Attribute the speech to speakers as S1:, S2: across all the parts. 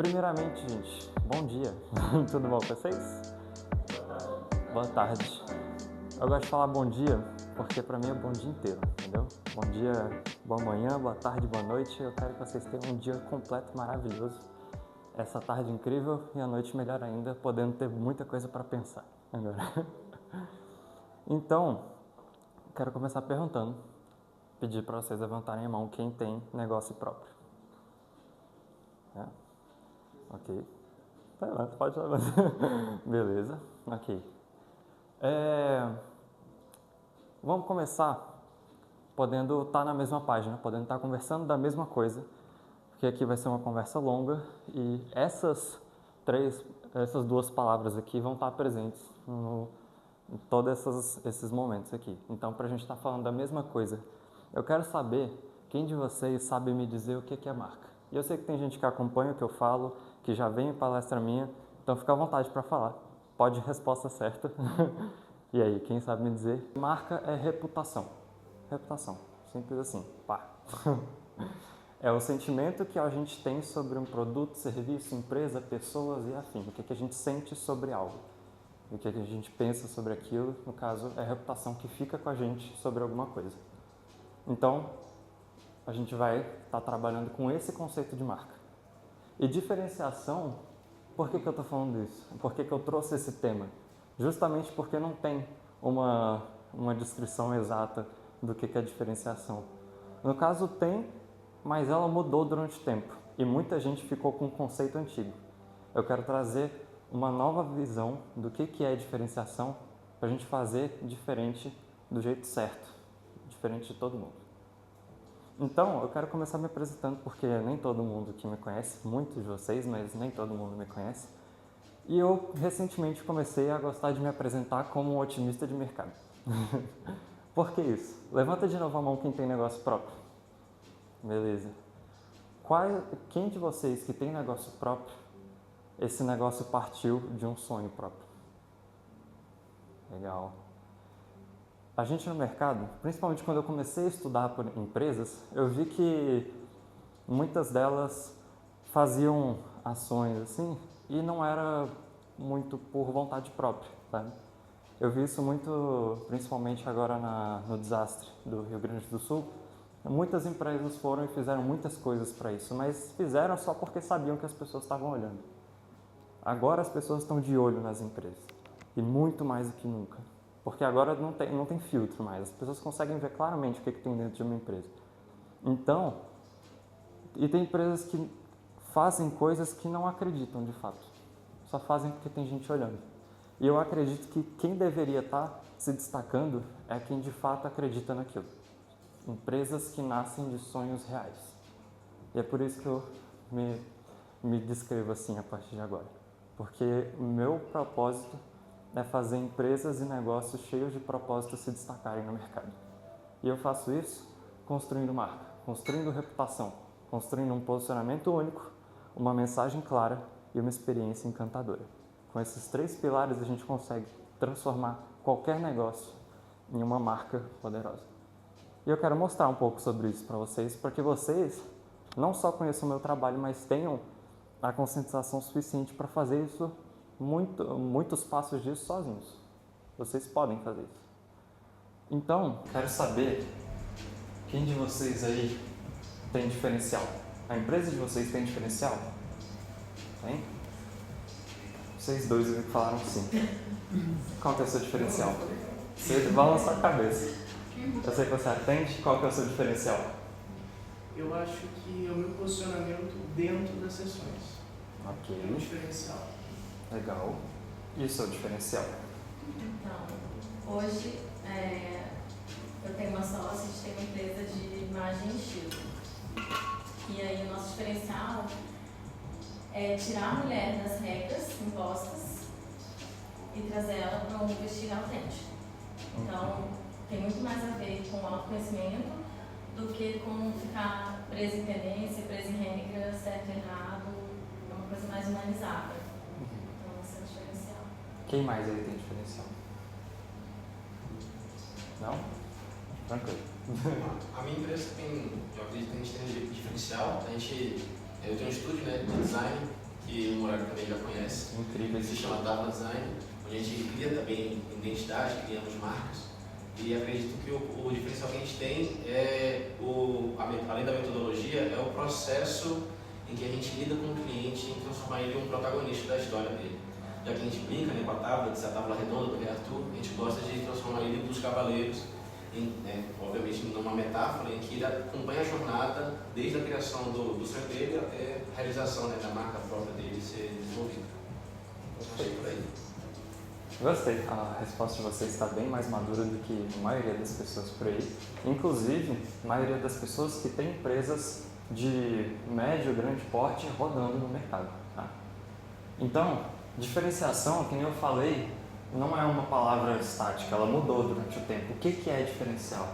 S1: Primeiramente, gente, bom dia. Tudo bom com vocês? Boa tarde. Eu gosto de falar bom dia porque pra mim é bom dia inteiro, entendeu? Bom dia, boa manhã, boa tarde, boa noite. Eu quero que vocês tenham um dia completo, maravilhoso. Essa tarde incrível e a noite melhor ainda, podendo ter muita coisa para pensar agora. Então, quero começar perguntando, pedir para vocês levantarem a mão quem tem negócio próprio. É? Ok. Levanta, pode levantar. Beleza, ok. Vamos começar podendo estar na mesma página, podendo estar conversando da mesma coisa, porque aqui vai ser uma conversa longa e essas duas palavras aqui vão estar presentes em todos esses momentos aqui. Então, para a gente estar falando da mesma coisa, eu quero saber quem de vocês sabe me dizer o que é marca. E eu sei que tem gente que acompanha o que eu falo, que já vem em palestra minha, então fica à vontade para falar. Pode resposta certa. E aí, quem sabe me dizer? Marca é reputação. Reputação. Simples assim. Pá. É o sentimento que a gente tem sobre um produto, serviço, empresa, pessoas e afim. O que a gente sente sobre algo. O que a gente pensa sobre aquilo. No caso, é a reputação que fica com a gente sobre alguma coisa. Então, a gente vai estar trabalhando com esse conceito de marca. E diferenciação, por que eu estou falando isso? Por que eu trouxe esse tema? Justamente porque não tem uma descrição exata do que é diferenciação. No caso tem, mas ela mudou durante o tempo e muita gente ficou com o conceito antigo. Eu quero trazer uma nova visão do que é diferenciação para a gente fazer diferente do jeito certo, diferente de todo mundo. Então, eu quero começar me apresentando porque nem todo mundo que me conhece, muitos de vocês, mas nem todo mundo me conhece. E eu recentemente comecei a gostar de me apresentar como um otimista de mercado. Por que isso? Levanta de novo a mão quem tem negócio próprio. Beleza. Quem de vocês que tem negócio próprio, esse negócio partiu de um sonho próprio? Legal. A gente no mercado, principalmente quando eu comecei a estudar por empresas, eu vi que muitas delas faziam ações assim e não era muito por vontade própria, sabe? Eu vi isso muito, principalmente agora no desastre do Rio Grande do Sul. Muitas empresas foram e fizeram muitas coisas para isso, mas fizeram só porque sabiam que as pessoas estavam olhando. Agora as pessoas estão de olho nas empresas, e muito mais do que nunca. Porque agora não tem filtro mais, as pessoas conseguem ver claramente o que tem dentro de uma empresa. Então, e tem empresas que fazem coisas que não acreditam de fato, só fazem porque tem gente olhando. E eu acredito que quem deveria estar se destacando é quem de fato acredita naquilo. Empresas que nascem de sonhos reais. E é por isso que eu me descrevo assim a partir de agora. Porque o meu propósito é fazer empresas e negócios cheios de propósito se destacarem no mercado. E eu faço isso construindo marca, construindo reputação, construindo um posicionamento único, uma mensagem clara e uma experiência encantadora. Com esses 3 pilares a gente consegue transformar qualquer negócio em uma marca poderosa. E eu quero mostrar um pouco sobre isso para vocês, para que vocês não só conheçam o meu trabalho, mas tenham a conscientização suficiente para fazer isso, muitos passos disso sozinhos. Vocês podem fazer isso. Então, quero saber quem de vocês aí tem diferencial. A empresa de vocês tem diferencial? Tem? Vocês dois eu vi que falaram sim. Qual que é o seu diferencial? Você balança a cabeça. Eu sei que você atende, qual que é o seu diferencial?
S2: Eu acho que é o meu posicionamento dentro das sessões.
S1: Ok.
S2: É um diferencial.
S1: Legal. E o seu diferencial?
S3: Então, hoje eu tenho uma sócia, a gente tem uma empresa de imagem e estilo. E aí o nosso diferencial é tirar a mulher das regras impostas e trazer ela para um vestir autêntico. Então, tem muito mais a ver com autoconhecimento do que com ficar preso em tendência, preso em regra, certo e errado. É uma coisa mais humanizada. Então, esse é o diferencial.
S1: Quem mais aí tem diferencial? Não? Tranquilo.
S4: A minha empresa tem, eu acredito que a gente tem diferencial. Eu tenho um estúdio, né, de design, que o Moraga também já conhece.
S1: Incrível.
S4: Se chama Dava Design, onde a gente cria também identidade, criamos marcas. E acredito que o diferencial que a gente tem é, além da metodologia, é o processo em que a gente lida com o cliente e transformar ele em um protagonista da história dele. Já que a gente brinca, né, com a tábua, essa tábua redonda do Rei Arthur, a gente gosta de transformar ele dos cavaleiros, obviamente numa metáfora em que ele acompanha a jornada desde a criação do sonho dele até a realização, né, da marca própria dele ser desenvolvida. Achei por aí.
S1: Gostei. A resposta de vocês está bem mais madura do que a maioria das pessoas por aí. Inclusive, a maioria das pessoas que tem empresas de médio, grande porte rodando no mercado. Tá? Então, diferenciação, que nem eu falei, não é uma palavra estática, ela mudou durante o tempo. O que é diferencial?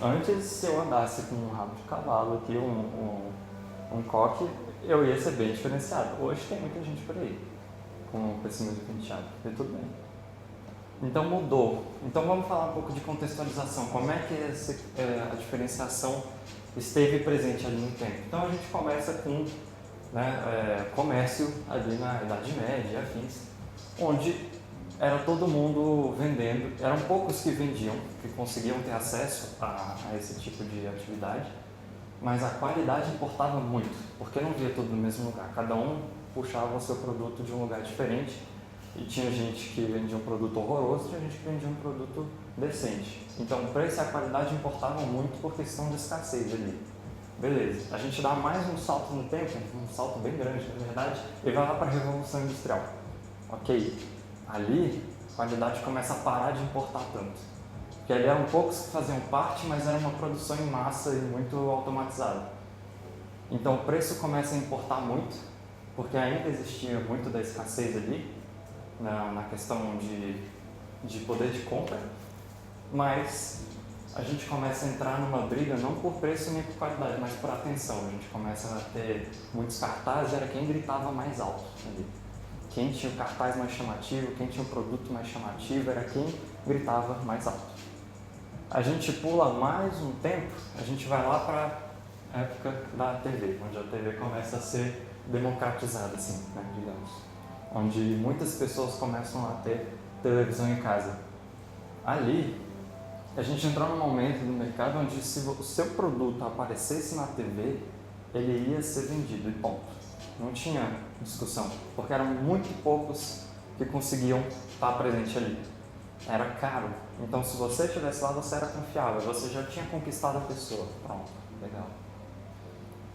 S1: Antes, se eu andasse com um rabo de cavalo aqui, um coque, eu ia ser bem diferenciado. Hoje tem muita gente por aí com esse mesmo penteado, e tudo bem. Então mudou. Então vamos falar um pouco de contextualização. Como é que a diferenciação esteve presente ali no tempo? Então a gente começa com comércio ali na Idade Média e afins, onde era todo mundo vendendo, eram poucos que vendiam, que conseguiam ter acesso a esse tipo de atividade, mas a qualidade importava muito, porque não via tudo no mesmo lugar, cada um puxava o seu produto de um lugar diferente. E tinha gente que vendia um produto horroroso e tinha gente que vendia um produto decente. Então o preço e a qualidade importavam muito por questão de escassez ali. Beleza, a gente dá mais um salto no tempo, um salto bem grande na verdade, e vai lá para a Revolução Industrial. Ok, ali a qualidade começa a parar de importar tanto. Porque ali eram poucos que faziam parte, mas era uma produção em massa e muito automatizada. Então o preço começa a importar muito, porque ainda existia muito da escassez ali, na questão de poder de compra, mas a gente começa a entrar numa briga não por preço nem por qualidade, mas por atenção. A gente começa a ter muitos cartazes, era quem gritava mais alto ali. Quem tinha o cartaz mais chamativo, quem tinha o produto mais chamativo, era quem gritava mais alto. A gente pula mais um tempo, a gente vai lá para a época da TV, onde a TV começa a ser democratizada, assim, né, digamos. Onde muitas pessoas começam a ter televisão em casa. Ali, a gente entrou num momento do mercado onde se o seu produto aparecesse na TV, ele ia ser vendido e ponto. Não tinha discussão, porque eram muito poucos que conseguiam estar presente ali. Era caro, então se você estivesse lá, você era confiável, você já tinha conquistado a pessoa. Pronto, legal.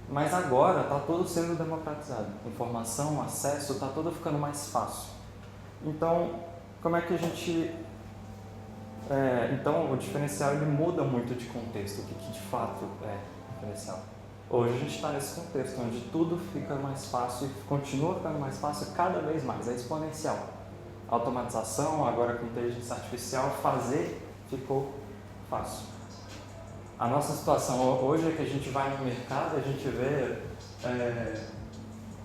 S1: Mas agora está tudo sendo democratizado. Informação, acesso, está tudo ficando mais fácil. Então, como é que a gente... então, o diferencial ele muda muito de contexto, o que de fato é diferencial. Hoje a gente está nesse contexto, onde tudo fica mais fácil e continua ficando mais fácil cada vez mais, é exponencial. Automatização, agora com inteligência artificial, fazer ficou fácil. A nossa situação hoje é que a gente vai no mercado, a gente vê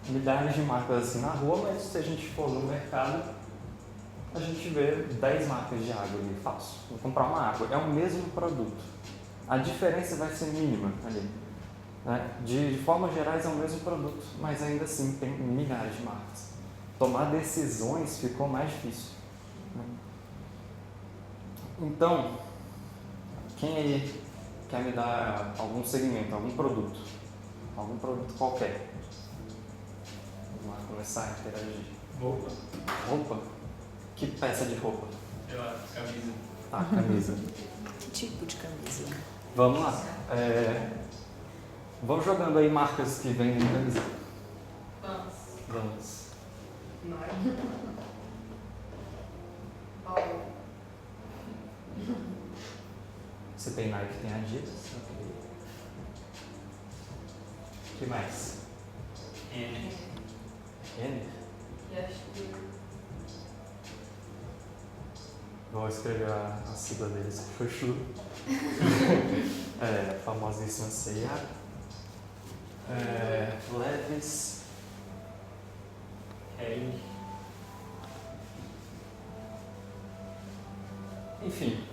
S1: milhares de marcas assim na rua, mas se a gente for no mercado, a gente vê 10 marcas de água ali, fácil. Vou comprar uma água, é o mesmo produto. A diferença vai ser mínima ali. Né? De forma gerais é o mesmo produto, mas ainda assim tem milhares de marcas. Tomar decisões ficou mais difícil. Né? Então, quem aí quer me dar algum segmento, algum produto qualquer? Vamos lá começar a interagir.
S2: Roupa.
S1: Roupa? Que peça de roupa?
S2: Camisa.
S1: Tá, camisa.
S5: Que tipo de camisa?
S1: Vamos lá. Vamos jogando aí marcas que vendem camisa. Vamos.
S2: Nike. Paulo.
S1: Você tem Nike, tem Adidas. O que mais?
S2: N.
S1: N?
S3: E acho que
S1: Vou escrever a sigla deles. Chuchu. Famosíssima C&A. Leves.
S2: Hering.
S1: Enfim,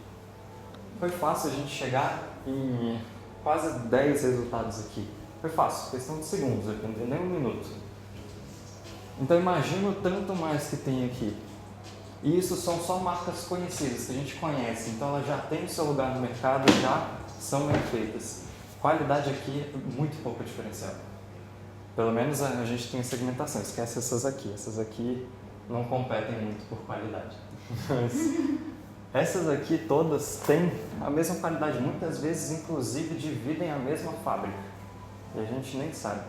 S1: foi fácil a gente chegar em quase 10 resultados aqui. Foi fácil, questão de segundos, nem um minuto. Então imagina o tanto mais que tem aqui. E isso são só marcas conhecidas, que a gente conhece. Então elas já têm o seu lugar no mercado, já são bem feitas. Qualidade aqui é muito pouco diferencial. Pelo menos a gente tem segmentação, esquece essas aqui. Essas aqui não competem muito por qualidade. Essas aqui todas têm a mesma qualidade, muitas vezes inclusive dividem a mesma fábrica. E a gente nem sabe.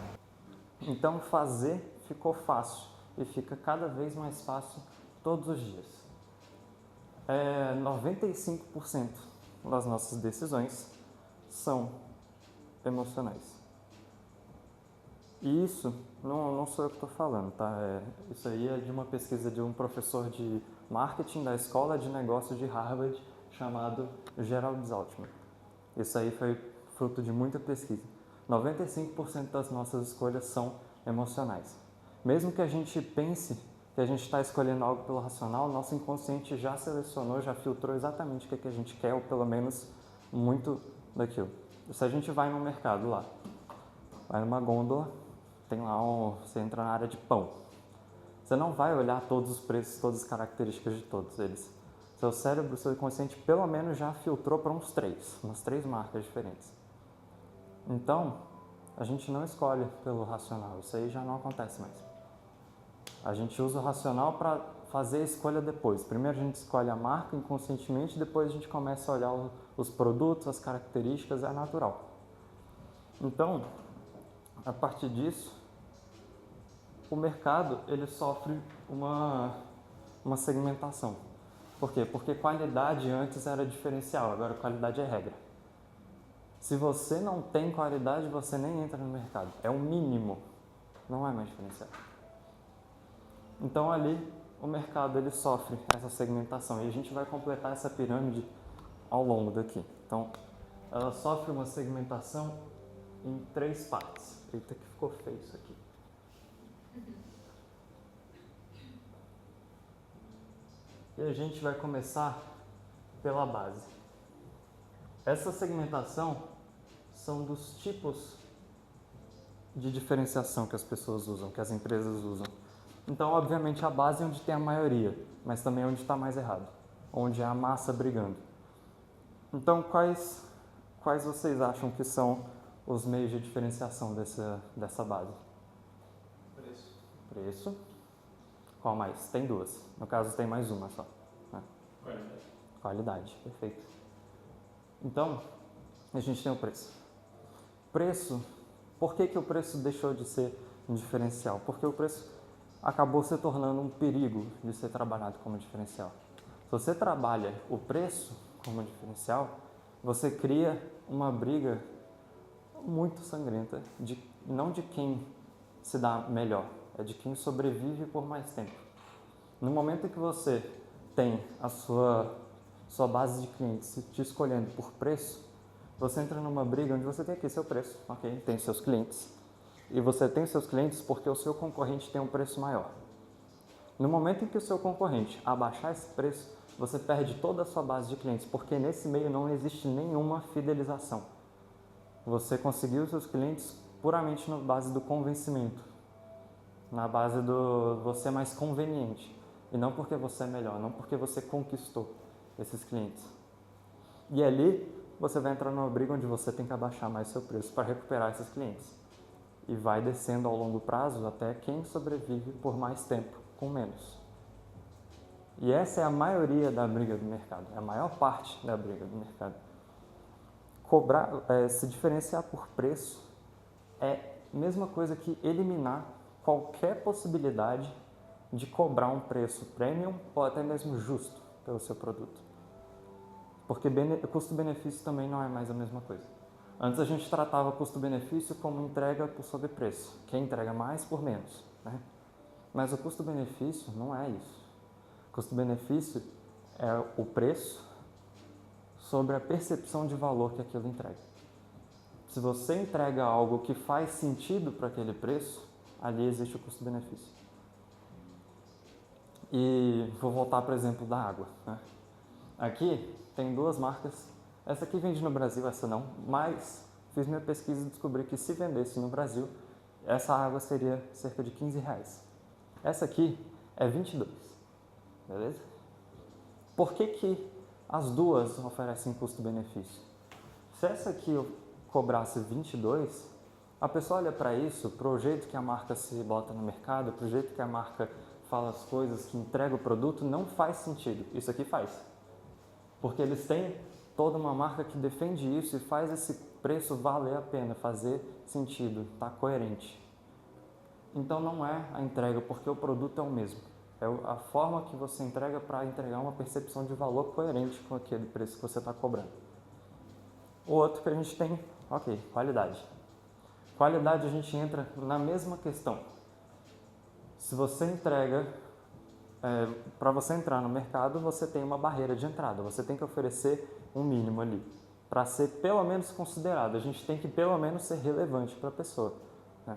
S1: Então fazer ficou fácil e fica cada vez mais fácil todos os dias. 95% das nossas decisões são emocionais. E isso não sou eu que estou falando, tá? Isso aí é de uma pesquisa de um professor de marketing da Escola de Negócios de Harvard chamado Gerald Zaltman. Isso aí foi fruto de muita pesquisa. 95% das nossas escolhas são emocionais. Mesmo que a gente pense que a gente está escolhendo algo pelo racional, nosso inconsciente já selecionou, já filtrou exatamente o que a gente quer, ou pelo menos muito daquilo. Se a gente vai no mercado lá, vai numa gôndola, tem lá você entra na área de pão. Você não vai olhar todos os preços, todas as características de todos eles. Seu cérebro, seu inconsciente, pelo menos já filtrou para umas três marcas diferentes. Então, a gente não escolhe pelo racional, isso aí já não acontece mais. A gente usa o racional para fazer a escolha depois. Primeiro a gente escolhe a marca inconscientemente, depois a gente começa a olhar os produtos, as características, é natural. Então, a partir disso, o mercado ele sofre uma segmentação. Por quê? Porque qualidade antes era diferencial, agora qualidade é regra. Se você não tem qualidade, você nem entra no mercado. É o mínimo, não é mais diferencial. Então ali o mercado ele sofre essa segmentação e a gente vai completar essa pirâmide ao longo daqui. Então ela sofre uma segmentação em 3 partes. Eita, que ficou feio isso aqui. E a gente vai começar pela base. Essa segmentação são dos tipos de diferenciação que as pessoas usam, que as empresas usam. Então, obviamente, a base é onde tem a maioria, mas também é onde está mais errado, onde é a massa brigando. Então, quais vocês acham que são os meios de diferenciação dessa base? Preço. Qual mais? Tem 2. No caso, tem mais uma só. Né? Qualidade, perfeito. Então, a gente tem o preço. Preço, por que o preço deixou de ser um diferencial? Porque o preço acabou se tornando um perigo de ser trabalhado como diferencial. Se você trabalha o preço como diferencial, você cria uma briga muito sangrenta, não de quem se dá melhor, é de quem sobrevive por mais tempo. No momento em que você tem a sua base de clientes te escolhendo por preço, você entra numa briga onde você tem aqui seu preço, ok? Tem seus clientes. E você tem seus clientes porque o seu concorrente tem um preço maior. No momento em que o seu concorrente abaixar esse preço, você perde toda a sua base de clientes, porque nesse meio não existe nenhuma fidelização. Você conseguiu seus clientes puramente na base do convencimento, na base do você é mais conveniente, e não porque você é melhor, não porque você conquistou esses clientes. E ali você vai entrar numa briga onde você tem que abaixar mais seu preço para recuperar esses clientes. E vai descendo ao longo prazo até quem sobrevive por mais tempo, com menos. E essa é a maioria da briga do mercado, é a maior parte da briga do mercado. Se diferenciar por preço é a mesma coisa que eliminar qualquer possibilidade de cobrar um preço premium ou até mesmo justo pelo seu produto. Porque custo-benefício também não é mais a mesma coisa. Antes a gente tratava custo-benefício como entrega por sobrepreço, quem entrega mais por menos, né? Mas o custo-benefício não é isso. Custo-benefício é o preço sobre a percepção de valor que aquilo entrega. Se você entrega algo que faz sentido para aquele preço, ali existe o custo-benefício. E vou voltar para o exemplo da água, né? Aqui tem 2 marcas. Essa aqui vende no Brasil, essa não, mas fiz minha pesquisa e descobri que se vendesse no Brasil, essa água seria cerca de R$15. Essa aqui é 22, beleza? Por que as duas oferecem custo-benefício? Se essa aqui eu cobrasse 22, a pessoa olha para isso, para o jeito que a marca se bota no mercado, para o jeito que a marca fala as coisas, que entrega o produto, não faz sentido. Isso aqui faz. Porque eles têm toda uma marca que defende isso e faz esse preço valer a pena, fazer sentido, tá coerente. Então não é a entrega, porque o produto é o mesmo. É a forma que você entrega para entregar uma percepção de valor coerente com aquele preço que você está cobrando. O outro que a gente tem, ok, qualidade. Qualidade a gente entra na mesma questão. Se você entrega, para você entrar no mercado, você tem uma barreira de entrada, você tem que oferecer um mínimo ali. Para ser pelo menos considerado, a gente tem que pelo menos ser relevante para a pessoa. Né?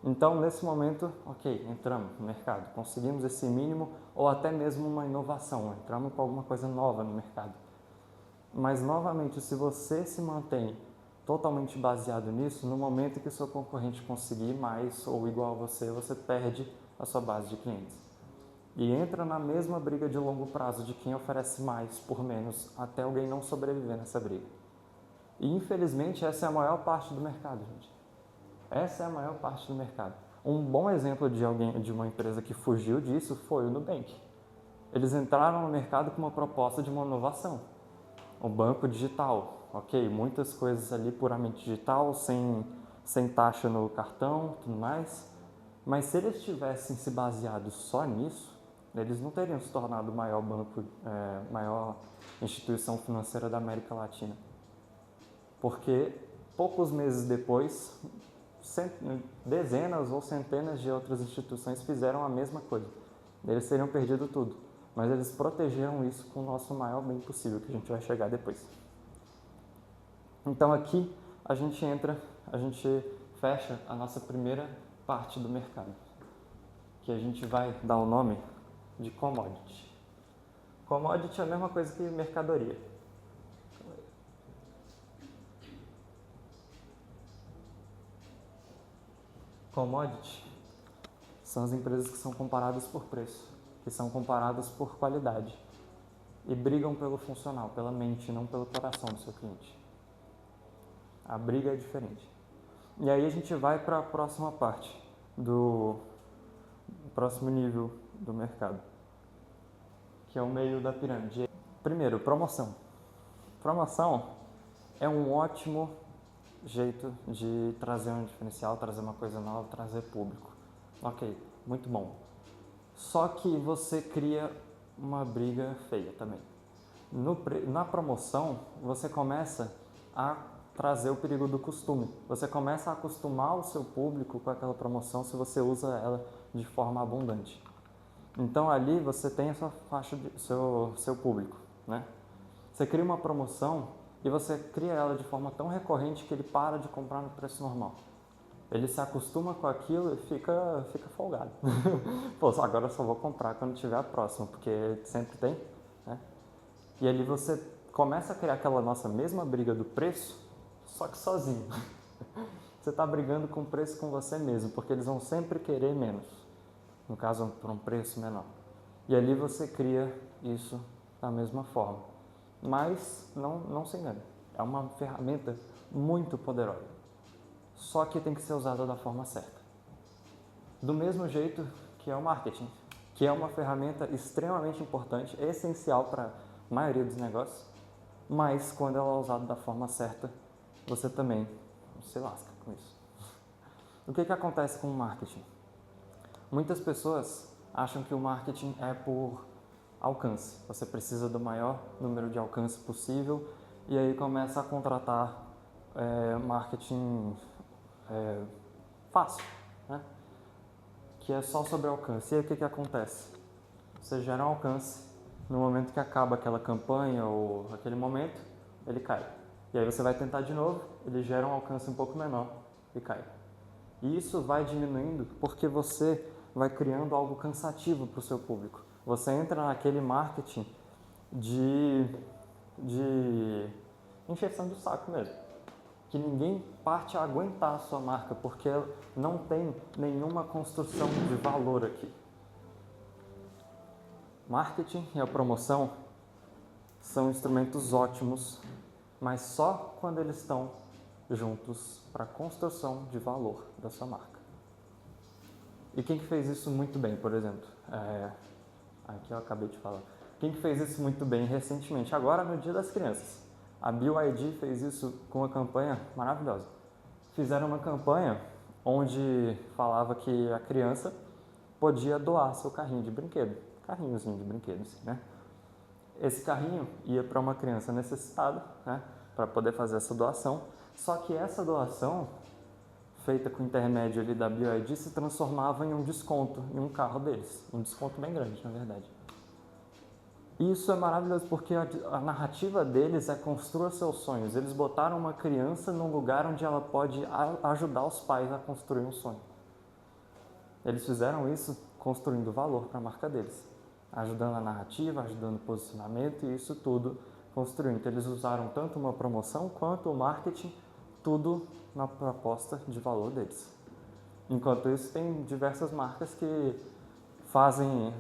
S1: Então, nesse momento, ok, entramos no mercado, conseguimos esse mínimo ou até mesmo uma inovação, entramos com alguma coisa nova no mercado. Mas, novamente, se você se mantém totalmente baseado nisso, no momento que o seu concorrente conseguir mais ou igual a você, você perde a sua base de clientes. E entra na mesma briga de longo prazo de quem oferece mais por menos, até alguém não sobreviver nessa briga. E, infelizmente, essa é a maior parte do mercado, gente. Essa é a maior parte do mercado. Um bom exemplo de uma empresa que fugiu disso foi o Nubank. Eles entraram no mercado com uma proposta de uma inovação. O banco digital, ok, muitas coisas ali puramente digital, sem taxa no cartão, tudo mais. Mas se eles tivessem se baseado só nisso, eles não teriam se tornado o maior banco, maior instituição financeira da América Latina. Porque poucos meses depois, dezenas ou centenas de outras instituições fizeram a mesma coisa. Eles teriam perdido tudo, mas eles protegeram isso com o nosso maior bem possível, que a gente vai chegar depois. Então aqui a gente fecha a nossa primeira parte do mercado, que a gente vai dar o nome de commodity. Commodity é a mesma coisa que mercadoria. Commodity são as empresas que são comparadas por preço, que são comparadas por qualidade e brigam pelo funcional, pela mente, não pelo coração do seu cliente. A briga é diferente. E aí a gente vai para a próxima parte do próximo nível do mercado, que é o meio da pirâmide. Primeiro, promoção. Promoção é um ótimo jeito de trazer um diferencial, trazer uma coisa nova, trazer público. Ok, muito bom. Só que você cria uma briga feia também. Na promoção, você começa a trazer o perigo do costume. Você começa a acostumar o seu público com aquela promoção se você usa ela de forma abundante. Então ali você tem a sua faixa seu público, né? Você cria uma promoção e você cria ela de forma tão recorrente que ele para de comprar no preço normal. Ele se acostuma com aquilo e fica folgado. Pô, agora eu só vou comprar quando tiver a próxima, porque sempre tem, né? E ali você começa a criar aquela nossa mesma briga do preço, só que sozinho. Você está brigando com o preço com você mesmo, porque eles vão sempre querer menos. No caso, por um preço menor. E ali você cria isso da mesma forma. Mas não se engane, é uma ferramenta muito poderosa. Só que tem que ser usada da forma certa. Do mesmo jeito que é o marketing, que é uma ferramenta extremamente importante, essencial para a maioria dos negócios, mas quando ela é usada da forma certa, você também se lasca com isso. O que acontece com o marketing? Muitas pessoas acham que o marketing é por alcance. Você precisa do maior número de alcance possível e aí começa a contratar marketing fácil, né? Que é só sobre alcance. E aí o que acontece? Você gera um alcance, no momento que acaba aquela campanha ou aquele momento, ele cai. E aí você vai tentar de novo, ele gera um alcance um pouco menor e cai. E isso vai diminuindo porque você vai criando algo cansativo para o seu público. Você entra naquele marketing de encheção de saco mesmo. que ninguém parte a aguentar a sua marca, porque não tem nenhuma construção de valor aqui. Marketing e a promoção são instrumentos ótimos, mas só quando eles estão juntos para a construção de valor da sua marca. E quem que fez isso muito bem, por exemplo? Aqui eu acabei de falar. Quem que fez isso muito bem recentemente? Agora, no Dia das Crianças. A BYD fez isso com uma campanha maravilhosa. Fizeram uma campanha onde falava que a criança podia doar seu carrinho de brinquedo. Carrinhozinho de brinquedo, assim, né? Esse carrinho ia para uma criança necessitada, né? Para poder fazer essa doação. Só que essa doação, feita com o intermédio ali da BYD, se transformava em um desconto em um carro deles. Um desconto bem grande, na verdade. E isso é maravilhoso porque a narrativa deles é construa seus sonhos. Eles botaram uma criança num lugar onde ela pode ajudar os pais a construir um sonho. Eles fizeram isso construindo valor para a marca deles. Ajudando a narrativa, ajudando o posicionamento e isso tudo construindo. Então, eles usaram tanto uma promoção quanto o marketing, tudo na proposta de valor deles. Enquanto isso, tem diversas marcas que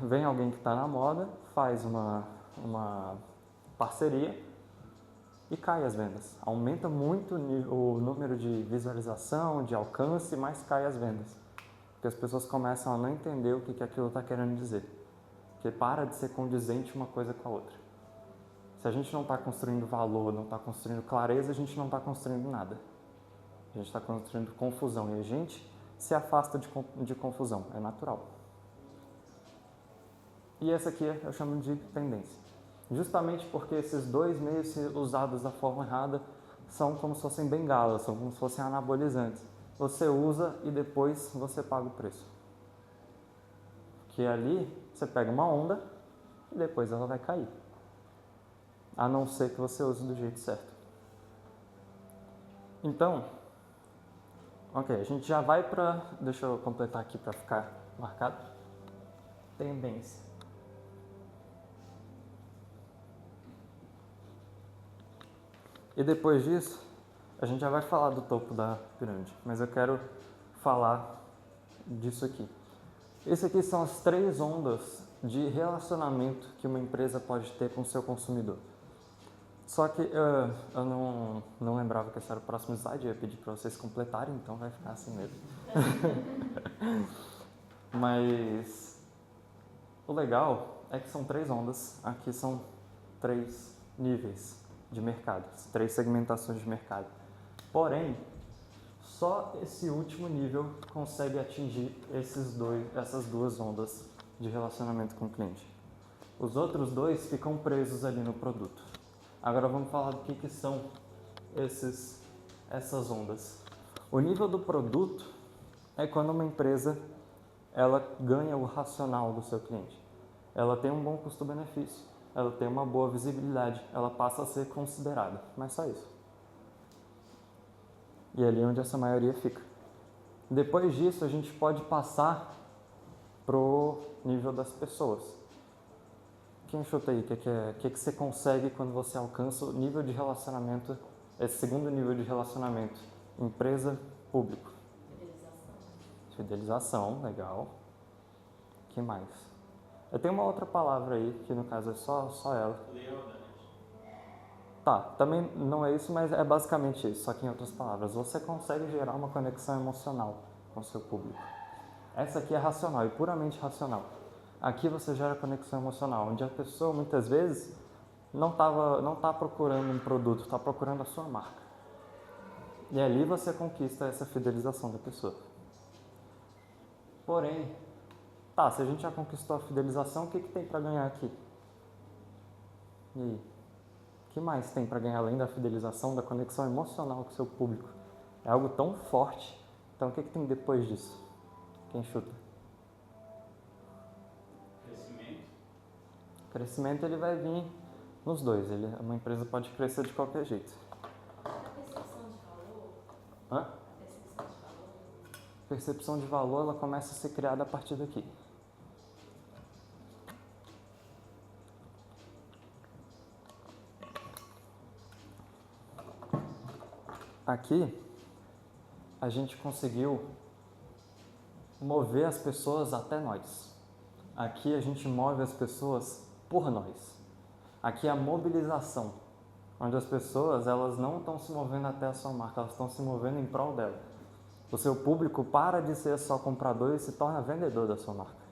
S1: vem alguém que está na moda, faz uma parceria e cai as vendas. Aumenta muito o número de visualização, de alcance, mas cai as vendas. Porque as pessoas começam a não entender o que aquilo está querendo dizer. Porque para de ser condizente uma coisa com a outra. Se a gente não está construindo valor, não está construindo clareza, a gente não está construindo nada. A gente está construindo confusão e a gente se afasta de confusão, é natural. E essa aqui eu chamo de tendência. Justamente porque esses dois meios usados da forma errada são como se fossem bengalas, são como se fossem anabolizantes. Você usa e depois você paga o preço. Porque ali você pega uma onda e depois ela vai cair. A não ser que você use do jeito certo. Então, ok, a gente já vai para... Deixa eu completar aqui para ficar marcado. Tendência. E depois disso, a gente já vai falar do topo da pirâmide, mas eu quero falar disso aqui. Esse aqui são as 3 ondas de relacionamento que uma empresa pode ter com o seu consumidor. Só que eu não lembrava que esse era o próximo slide, eu ia pedir para vocês completarem, então vai ficar assim mesmo. Mas o legal é que são 3 ondas, aqui são 3 níveis de mercado, 3 segmentações de mercado. Porém, só esse último nível consegue atingir essas 2 ondas de relacionamento com o cliente. Os outros 2 ficam presos ali no produto. Agora vamos falar do que são essas ondas. O nível do produto é quando uma empresa ela ganha o racional do seu cliente. Ela tem um bom custo-benefício, ela tem uma boa visibilidade, ela passa a ser considerada, mas só isso. E é ali onde essa maioria fica. Depois disso, a gente pode passar pro nível das pessoas. Quem chuta aí? O que você consegue quando você alcança o nível de relacionamento, esse segundo nível de relacionamento? Empresa, público. Fidelização, legal. O que mais? Eu tenho uma outra palavra aí, que no caso é só ela.
S4: Lealdade.
S1: Tá, também não é isso, mas é basicamente isso, só que em outras palavras. Você consegue gerar uma conexão emocional com o seu público. Essa aqui é racional, e puramente racional. Aqui você gera conexão emocional, onde a pessoa muitas vezes não está procurando um produto, está procurando a sua marca. E ali você conquista essa fidelização da pessoa. Porém, se a gente já conquistou a fidelização, o que tem para ganhar aqui? E aí? O que mais tem para ganhar além da fidelização, da conexão emocional com o seu público? É algo tão forte. Então, o que tem depois disso? Quem chuta? Crescimento ele vai vir nos 2. Uma empresa pode crescer de qualquer jeito.
S3: Percepção de valor?
S1: Hã?
S3: Percepção de valor?
S1: Percepção de valor ela começa a ser criada a partir daqui. aqui a gente conseguiu mover as pessoas até nós. Aqui a gente move as pessoas por nós. Aqui é a mobilização, onde as pessoas elas não estão se movendo até a sua marca, elas estão se movendo em prol dela. O seu público para de ser só comprador e se torna vendedor da sua marca.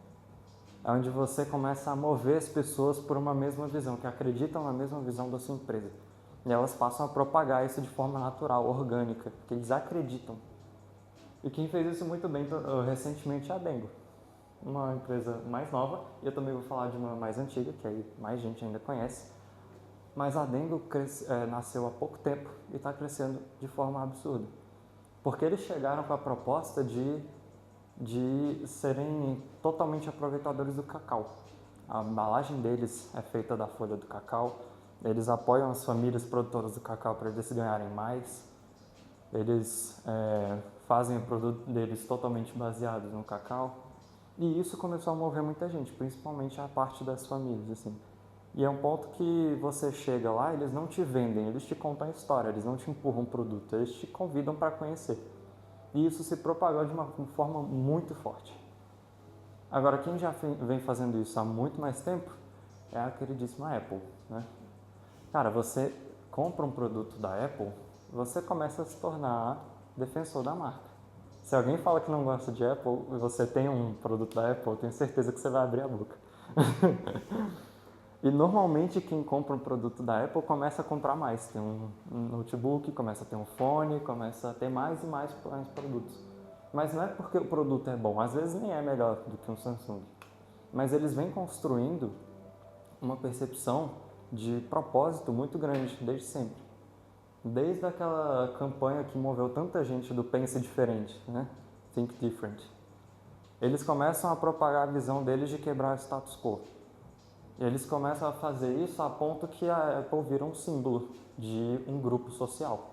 S1: É onde você começa a mover as pessoas por uma mesma visão, que acreditam na mesma visão da sua empresa. E elas passam a propagar isso de forma natural, orgânica, porque eles acreditam. E quem fez isso muito bem recentemente é a Dengo, uma empresa mais nova, e eu também vou falar de uma mais antiga, que aí mais gente ainda conhece. Mas a Dengo nasceu há pouco tempo e está crescendo de forma absurda. Porque eles chegaram com a proposta de serem totalmente aproveitadores do cacau. A embalagem deles é feita da folha do cacau, eles apoiam as famílias produtoras do cacau para eles ganharem mais, eles fazem o produto deles totalmente baseado no cacau, e isso começou a mover muita gente, principalmente a parte das famílias, assim. E é um ponto que você chega lá, eles não te vendem, eles te contam a história, eles não te empurram um produto, eles te convidam para conhecer. E isso se propagou de uma forma muito forte. Agora, quem já vem fazendo isso há muito mais tempo é a queridíssima Apple, né? Cara, você compra um produto da Apple, você começa a se tornar defensor da marca. Se alguém fala que não gosta de Apple e você tem um produto da Apple, eu tenho certeza que você vai abrir a boca. E normalmente quem compra um produto da Apple começa a comprar mais. Tem um notebook, começa a ter um fone, começa a ter mais e mais produtos. Mas não é porque o produto é bom, às vezes nem é melhor do que um Samsung. Mas eles vêm construindo uma percepção de propósito muito grande desde sempre. Desde aquela campanha que moveu tanta gente do Pense Diferente, né? Think Different. Eles começam a propagar a visão deles de quebrar o status quo. E eles começam a fazer isso a ponto que a Apple vira um símbolo de um grupo social.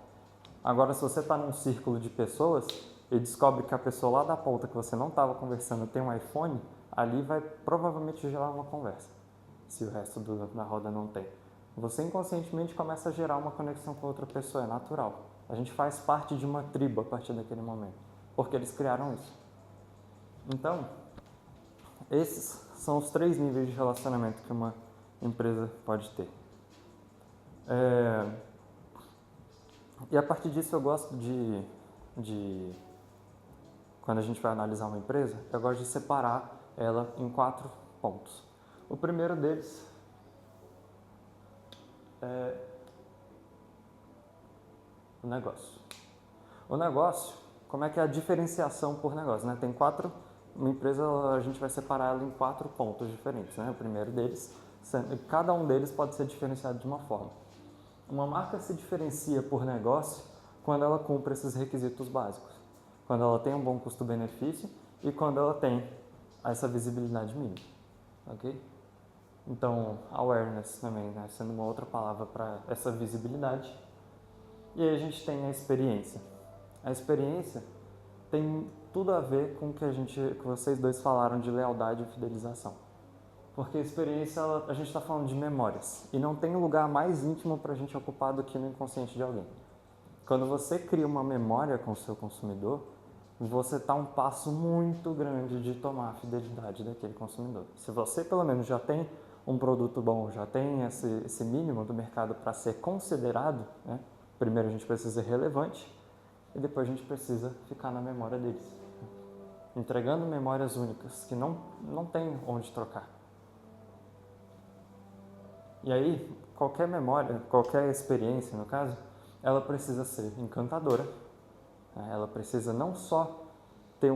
S1: Agora, se você está num círculo de pessoas e descobre que a pessoa lá da ponta que você não estava conversando tem um iPhone, ali vai provavelmente gerar uma conversa, se o resto da roda não tem. Você inconscientemente começa a gerar uma conexão com outra pessoa, é natural. A gente faz parte de uma tribo a partir daquele momento, porque eles criaram isso. Então, esses são os 3 níveis de relacionamento que uma empresa pode ter. E a partir disso eu gosto de quando a gente vai analisar uma empresa, eu gosto de separar ela em 4 pontos. O primeiro deles é o negócio. O negócio, como é que é a diferenciação por negócio, né? Tem 4, uma empresa a gente vai separar ela em 4 pontos diferentes, né? O primeiro deles, cada um deles pode ser diferenciado de uma forma. Uma marca se diferencia por negócio quando ela cumpre esses requisitos básicos. Quando ela tem um bom custo-benefício e quando ela tem essa visibilidade mínima, ok? Então, awareness também, né? Sendo uma outra palavra para essa visibilidade. E aí a gente tem a experiência. A experiência tem tudo a ver com o que vocês dois falaram de lealdade e fidelização. Porque a experiência, a gente está falando de memórias. E não tem lugar mais íntimo para a gente ocupar do que no inconsciente de alguém. Quando você cria uma memória com o seu consumidor, você está um passo muito grande de tomar a fidelidade daquele consumidor. Se você, pelo menos, já tem um produto bom, já tem esse mínimo do mercado para ser considerado, né? Primeiro a gente precisa ser relevante e depois a gente precisa ficar na memória deles. Entregando memórias únicas, que não tem onde trocar. E aí, qualquer memória, qualquer experiência, no caso, ela precisa ser encantadora. Ela precisa não só ter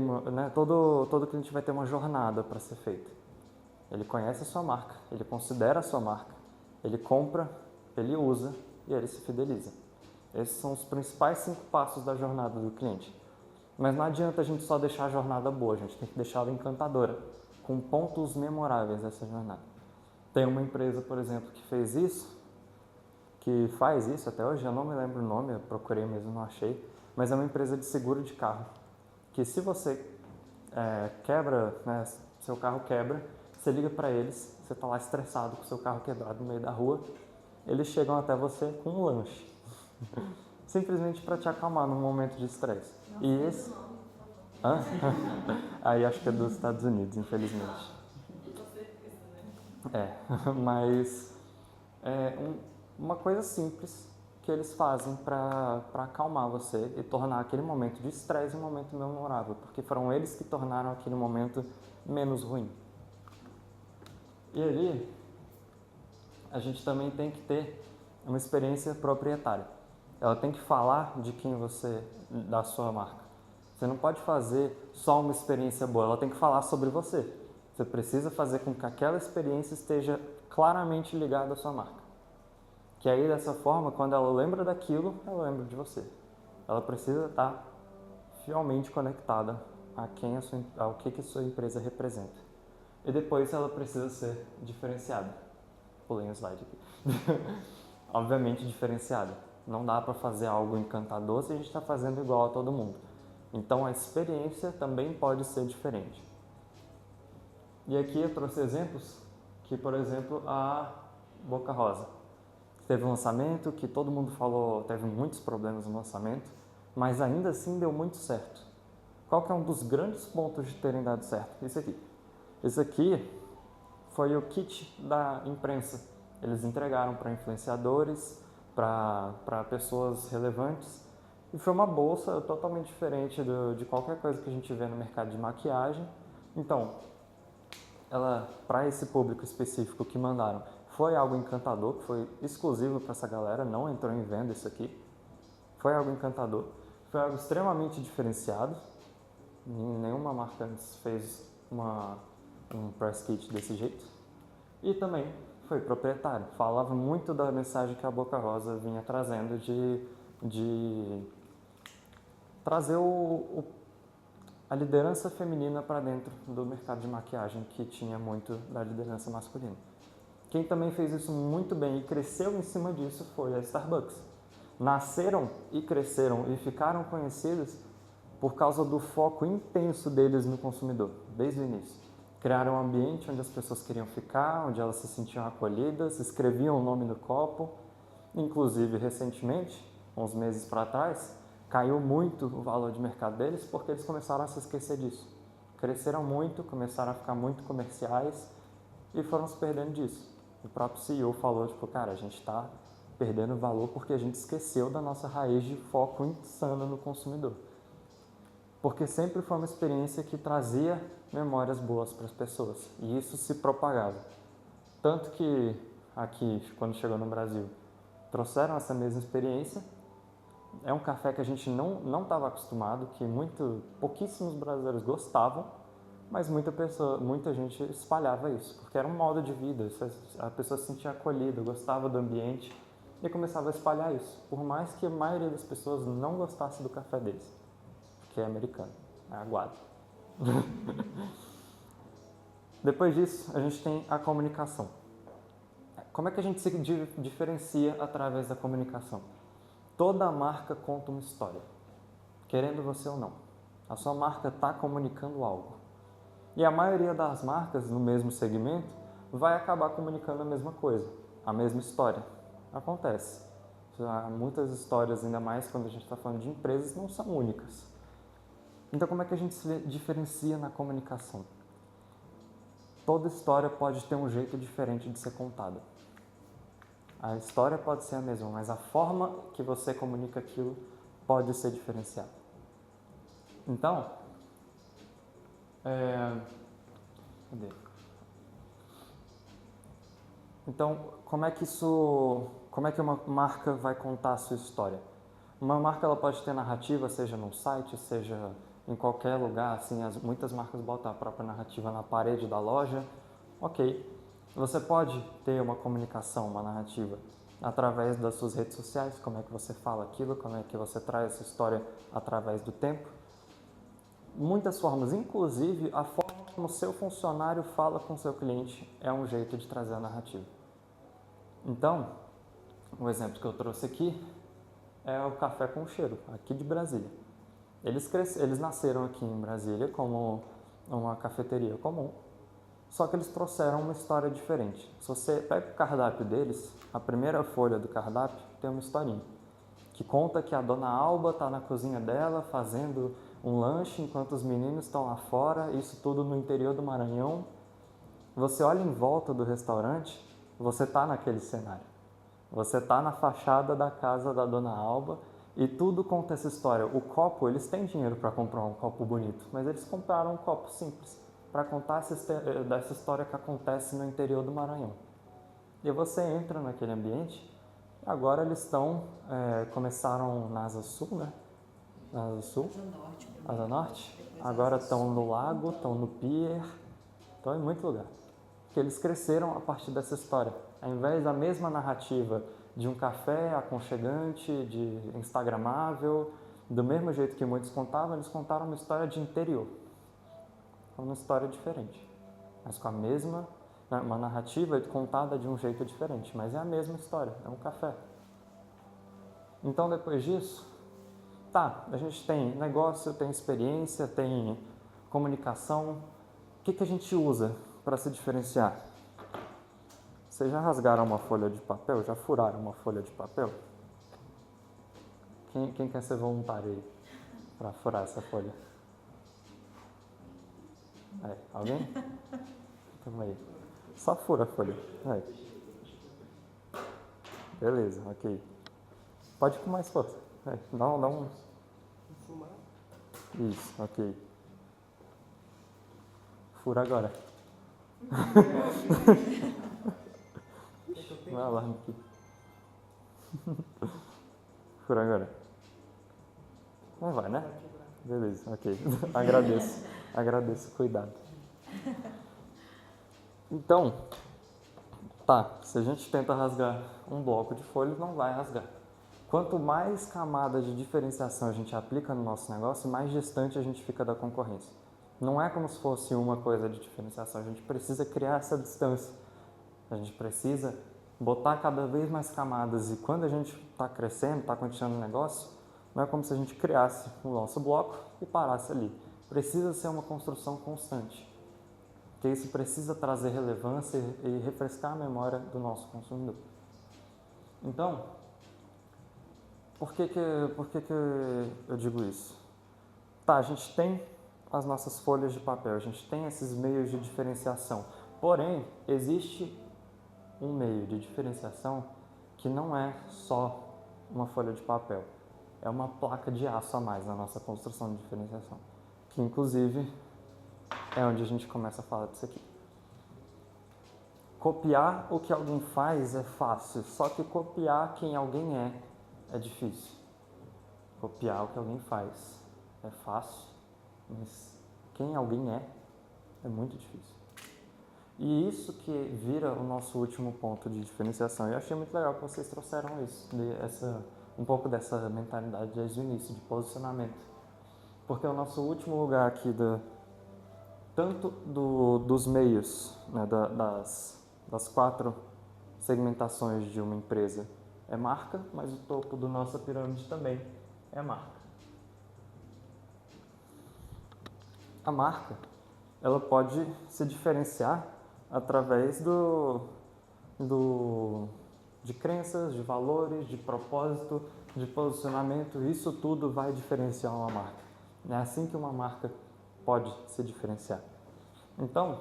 S1: todo cliente vai ter uma jornada para ser feita. Ele conhece a sua marca, ele considera a sua marca, ele compra, ele usa e ele se fideliza. Esses são os principais 5 passos da jornada do cliente. Mas não adianta a gente só deixar a jornada boa, a gente tem que deixá-la encantadora, com pontos memoráveis dessa jornada. Tem uma empresa, por exemplo, que fez isso, que faz isso até hoje, eu não me lembro o nome, eu procurei mesmo, não achei, mas é uma empresa de seguro de carro, que se você quebra, né, seu carro quebra, você liga para eles, você está lá estressado com seu carro quebrado no meio da rua, eles chegam até você com um lanche. simplesmente para te acalmar num momento de estresse. E esse... Hã? Aí acho que é dos Estados Unidos, infelizmente. Mas uma coisa simples que eles fazem para acalmar você e tornar aquele momento de estresse um momento memorável, porque foram eles que tornaram aquele momento menos ruim. E aí, a gente também tem que ter uma experiência proprietária. Ela tem que falar de quem você, da sua marca. Você não pode fazer só uma experiência boa, ela tem que falar sobre você. Você precisa fazer com que aquela experiência esteja claramente ligada à sua marca. Que aí, dessa forma, quando ela lembra daquilo, ela lembra de você. Ela precisa estar fielmente conectada ao que a sua empresa representa. E depois ela precisa ser diferenciada. Pulei um slide aqui. Obviamente diferenciada. Não dá para fazer algo encantador se a gente está fazendo igual a todo mundo. Então a experiência também pode ser diferente. E aqui eu trouxe exemplos que, por exemplo, a Boca Rosa. Teve um lançamento que todo mundo falou, teve muitos problemas no lançamento, mas ainda assim deu muito certo. Qual que é um dos grandes pontos de terem dado certo? Esse aqui. Esse aqui foi o kit da imprensa. Eles entregaram para influenciadores, para pessoas relevantes, e foi uma bolsa totalmente diferente de qualquer coisa que a gente vê no mercado de maquiagem. Então, para esse público específico que mandaram, foi algo encantador, que foi exclusivo para essa galera, não entrou em venda isso aqui. Foi algo encantador, foi algo extremamente diferenciado. Nenhuma marca antes fez um press kit desse jeito. E também foi proprietário. Falava muito da mensagem que a Boca Rosa vinha trazendo de trazer a liderança feminina para dentro do mercado de maquiagem, que tinha muito da liderança masculina. Quem também fez isso muito bem e cresceu em cima disso foi a Starbucks. Nasceram e cresceram e ficaram conhecidos por causa do foco intenso deles no consumidor, desde o início. Criaram um ambiente onde as pessoas queriam ficar, onde elas se sentiam acolhidas, escreviam o nome no copo. Inclusive, recentemente, uns meses para trás, caiu muito o valor de mercado deles porque eles começaram a se esquecer disso. Cresceram muito, começaram a ficar muito comerciais e foram se perdendo disso. O próprio CEO falou, cara, a gente está perdendo valor porque a gente esqueceu da nossa raiz de foco insano no consumidor. Porque sempre foi uma experiência que trazia memórias boas para as pessoas e isso se propagava. Tanto que aqui, quando chegou no Brasil, trouxeram essa mesma experiência. É um café que a gente não estava acostumado, que pouquíssimos brasileiros gostavam, mas muita gente espalhava isso, porque era um modo de vida, a pessoa se sentia acolhida, gostava do ambiente e começava a espalhar isso, por mais que a maioria das pessoas não gostasse do café deles, porque é americano, é aguado. Depois disso, a gente tem a comunicação. Como é que a gente se diferencia através da comunicação? Toda marca conta uma história, querendo você ou não. A sua marca está comunicando algo. E a maioria das marcas no mesmo segmento vai acabar comunicando a mesma coisa, a mesma história. Acontece. Muitas histórias, ainda mais quando a gente está falando de empresas, não são únicas. Então, como é que a gente se diferencia na comunicação? Toda história pode ter um jeito diferente de ser contada. A história pode ser a mesma, mas a forma que você comunica aquilo pode ser diferenciada. Então, como é que uma marca vai contar a sua história? Uma marca ela pode ter narrativa, seja num site, seja em qualquer lugar, assim, muitas marcas botam a própria narrativa na parede da loja. Ok, você pode ter uma comunicação, uma narrativa através das suas redes sociais, como é que você fala aquilo, como é que você traz essa história através do tempo. Muitas formas, inclusive a forma como o seu funcionário fala com o seu cliente é um jeito de trazer a narrativa. Então, o exemplo que eu trouxe aqui é o Café com Cheiro, aqui de Brasília. Eles nasceram aqui em Brasília como uma cafeteria comum, só que eles trouxeram uma história diferente. Se você pega o cardápio deles, a primeira folha do cardápio tem uma historinha, que conta que a dona Alba está na cozinha dela fazendo um lanche enquanto os meninos estão lá fora, isso tudo no interior do Maranhão. Você olha em volta do restaurante, você está naquele cenário. Você está na fachada da casa da dona Alba e tudo conta essa história. O copo, eles têm dinheiro para comprar um copo bonito, mas eles compraram um copo simples para contar dessa história que acontece no interior do Maranhão. E você entra naquele ambiente, agora eles começaram na Asa Sul, né? Na Asa Sul? Asa Norte. Agora estão no lago, estão no pier, estão em muito lugar. Porque eles cresceram a partir dessa história. Ao invés da mesma narrativa de um café aconchegante, de instagramável, do mesmo jeito que muitos contavam, eles contaram uma história de interior. Uma história diferente, mas com a mesma, uma narrativa contada de um jeito diferente, mas é a mesma história, é um café. Então, depois disso, a gente tem negócio, tem experiência, tem comunicação. O que a gente usa para se diferenciar? Vocês já rasgaram uma folha de papel? Já furaram uma folha de papel? Quem quer ser voluntário aí para furar essa folha? Alguém? Toma aí. Só fura a folha. Beleza, ok. Pode ir com mais força. Dá um... Isso, ok. Fura agora. Vai alarme aqui. Fura agora. Não vai, né? Beleza, ok. Agradeço o cuidado. Então, se a gente tenta rasgar um bloco de folha, não vai rasgar. Quanto mais camadas de diferenciação a gente aplica no nosso negócio, mais distante a gente fica da concorrência. Não é como se fosse uma coisa de diferenciação, a gente precisa criar essa distância. A gente precisa botar cada vez mais camadas e quando a gente está crescendo, está continuando o negócio, não é como se a gente criasse o nosso bloco e parasse ali. Precisa ser uma construção constante, porque isso precisa trazer relevância e refrescar a memória do nosso consumidor. Então, por que eu digo isso? A gente tem as nossas folhas de papel, a gente tem esses meios de diferenciação, porém, existe um meio de diferenciação que não é só uma folha de papel, é uma placa de aço a mais na nossa construção de diferenciação, que inclusive é onde a gente começa a falar disso aqui. Copiar o que alguém faz é fácil, só que copiar quem alguém é difícil. Copiar o que alguém faz é fácil, mas quem alguém é muito difícil. E isso que vira o nosso último ponto de diferenciação. Eu achei muito legal que vocês trouxeram isso, um pouco dessa mentalidade desde o início, de posicionamento. Porque o nosso último lugar aqui, tanto dos meios, né, das 4 segmentações de uma empresa, é marca, mas o topo da nossa pirâmide também é marca. A marca, ela pode se diferenciar através de crenças, de valores, de propósito, de posicionamento. Isso tudo vai diferenciar uma marca. É assim que uma marca pode se diferenciar. Então,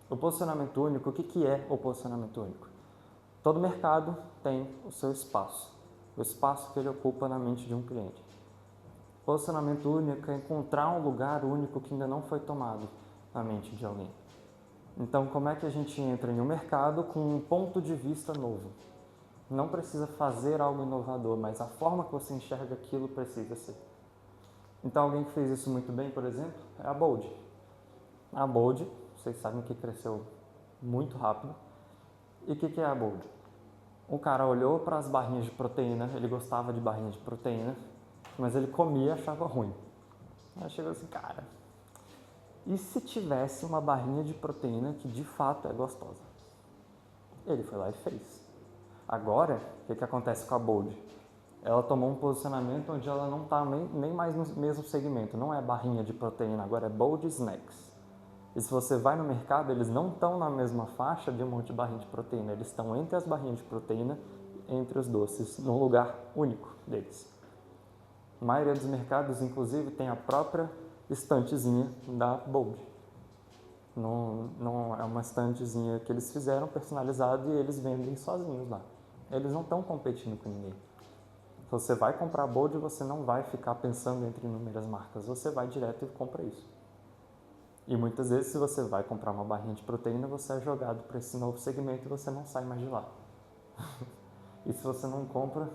S1: o posicionamento único, o que é o posicionamento único? Todo mercado tem o seu espaço, o espaço que ele ocupa na mente de um cliente. Posicionamento único é encontrar um lugar único que ainda não foi tomado na mente de alguém. Então, como é que a gente entra em um mercado com um ponto de vista novo? Não precisa fazer algo inovador, mas a forma que você enxerga aquilo precisa ser. Então, alguém que fez isso muito bem, por exemplo, é a Bold. A Bold, vocês sabem que cresceu muito rápido. E o que é a Bold? O cara olhou para as barrinhas de proteína, ele gostava de barrinha de proteína, mas ele comia e achava ruim. Aí chegou assim, cara, e se tivesse uma barrinha de proteína que de fato é gostosa? Ele foi lá e fez. Agora, o que acontece com a Bold? Ela tomou um posicionamento onde ela não está nem mais no mesmo segmento, não é barrinha de proteína, agora é Bold Snacks. E se você vai no mercado, eles não estão na mesma faixa de um monte de barrinha de proteína, eles estão entre as barrinhas de proteína entre os doces, num lugar único deles. A maioria dos mercados, inclusive, tem a própria estantezinha da Bold. Não é uma estantezinha que eles fizeram personalizada e eles vendem sozinhos lá. Eles não estão competindo com ninguém. Se você vai comprar Bold, você não vai ficar pensando entre inúmeras marcas. Você vai direto e compra isso. E muitas vezes, se você vai comprar uma barrinha de proteína, você é jogado para esse novo segmento e você não sai mais de lá. E se você não compra,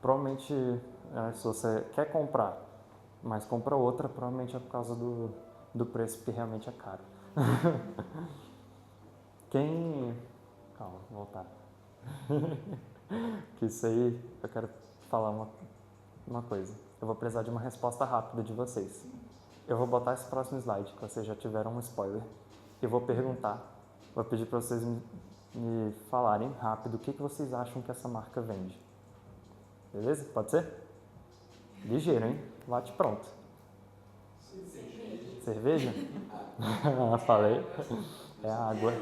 S1: provavelmente, se você quer comprar, mas compra outra, provavelmente é por causa do preço, porque realmente é caro. Calma, vou voltar. Que isso aí, eu quero falar uma coisa. Eu vou precisar de uma resposta rápida de vocês. Eu vou botar esse próximo slide, que vocês já tiveram um spoiler. E vou perguntar, vou pedir para vocês me falarem rápido o que vocês acham que essa marca vende. Beleza? Pode ser? Ligeiro, hein? Bate pronto. Cerveja? Falei. É água.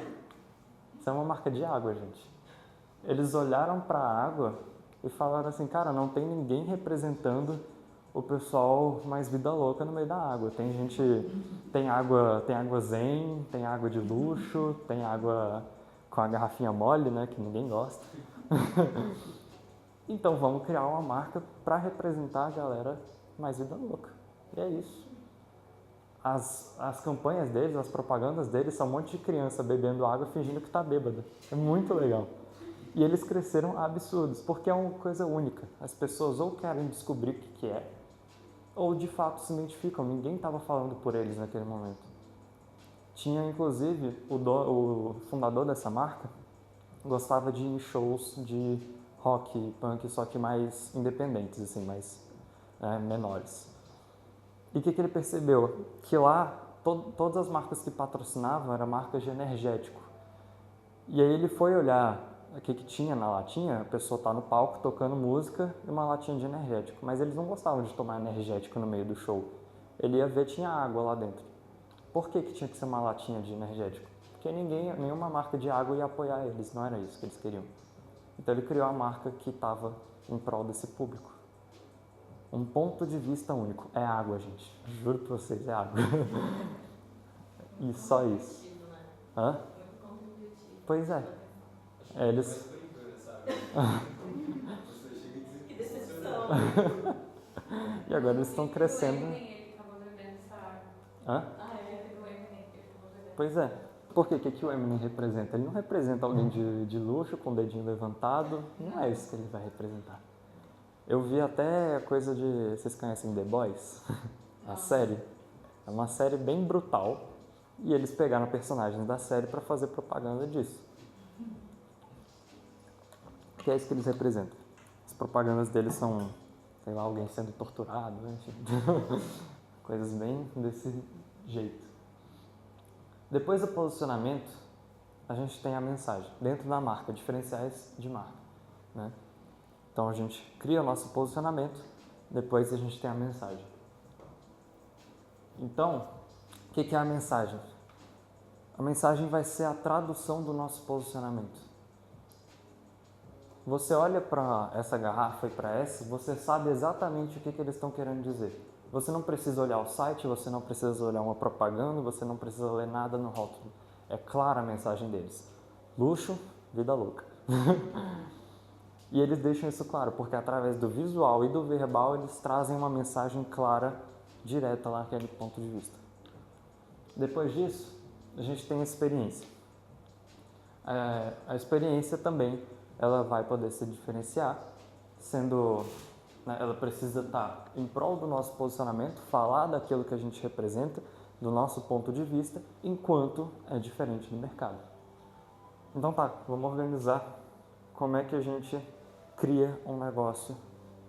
S1: Isso é uma marca de água, gente. Eles olharam para a água e falaram assim, cara, não tem ninguém representando o pessoal mais vida louca no meio da água. Tem água zen, tem água de luxo, tem água com a garrafinha mole, né, que ninguém gosta. Então vamos criar uma marca para representar a galera mais vida louca. E é isso. As campanhas deles, as propagandas deles são um monte de criança bebendo água fingindo que está bêbada. É muito legal. E eles cresceram absurdos, porque é uma coisa única. As pessoas ou querem descobrir o que é, ou de fato se identificam. Ninguém estava falando por eles naquele momento. Tinha, inclusive, o fundador dessa marca gostava de ir em shows de rock e punk, só que mais independentes, assim, mais menores. E o que ele percebeu? Que lá, todas as marcas que patrocinavam eram marcas de energético. E aí ele foi olhar o que tinha na latinha, a pessoa está no palco tocando música e uma latinha de energético. Mas eles não gostavam de tomar energético no meio do show. Ele ia ver, tinha água lá dentro. Por que tinha que ser uma latinha de energético? Porque nenhuma marca de água ia apoiar eles, não era isso que eles queriam. Então ele criou a marca que estava em prol desse público. Um ponto de vista único. É água, gente. Juro pra vocês, é água. E só isso. Hã? Pois é. Eles...
S3: Que decepção.
S1: E agora eles estão crescendo. Hã? Pois é. Por quê? O que o Eminem representa? Ele não representa alguém de luxo com o dedinho levantado. Não é isso que ele vai representar. Eu vi até coisa de... Vocês conhecem The Boys? A série? É uma série bem brutal. E eles pegaram personagens da série para fazer propaganda disso. Que é isso que eles representam. As propagandas deles são, sei lá, alguém sendo torturado, né? Coisas bem desse jeito. Depois do posicionamento, a gente tem a mensagem dentro da marca, diferenciais de marca, né? Então a gente cria o nosso posicionamento, depois a gente tem a mensagem. Então, o que é a mensagem? A mensagem vai ser a tradução do nosso posicionamento. Você olha para essa garrafa e para essa, você sabe exatamente o que eles estão querendo dizer. Você não precisa olhar o site, você não precisa olhar uma propaganda, você não precisa ler nada no rótulo. É clara a mensagem deles. Luxo, vida louca. E eles deixam isso claro, porque através do visual e do verbal eles trazem uma mensagem clara, direta lá naquele ponto de vista. Depois disso, a gente tem a experiência. A experiência também, ela vai poder se diferenciar, sendo... Ela precisa estar em prol do nosso posicionamento, falar daquilo que a gente representa, do nosso ponto de vista, enquanto é diferente do mercado. Então tá, vamos organizar como é que a gente cria um negócio,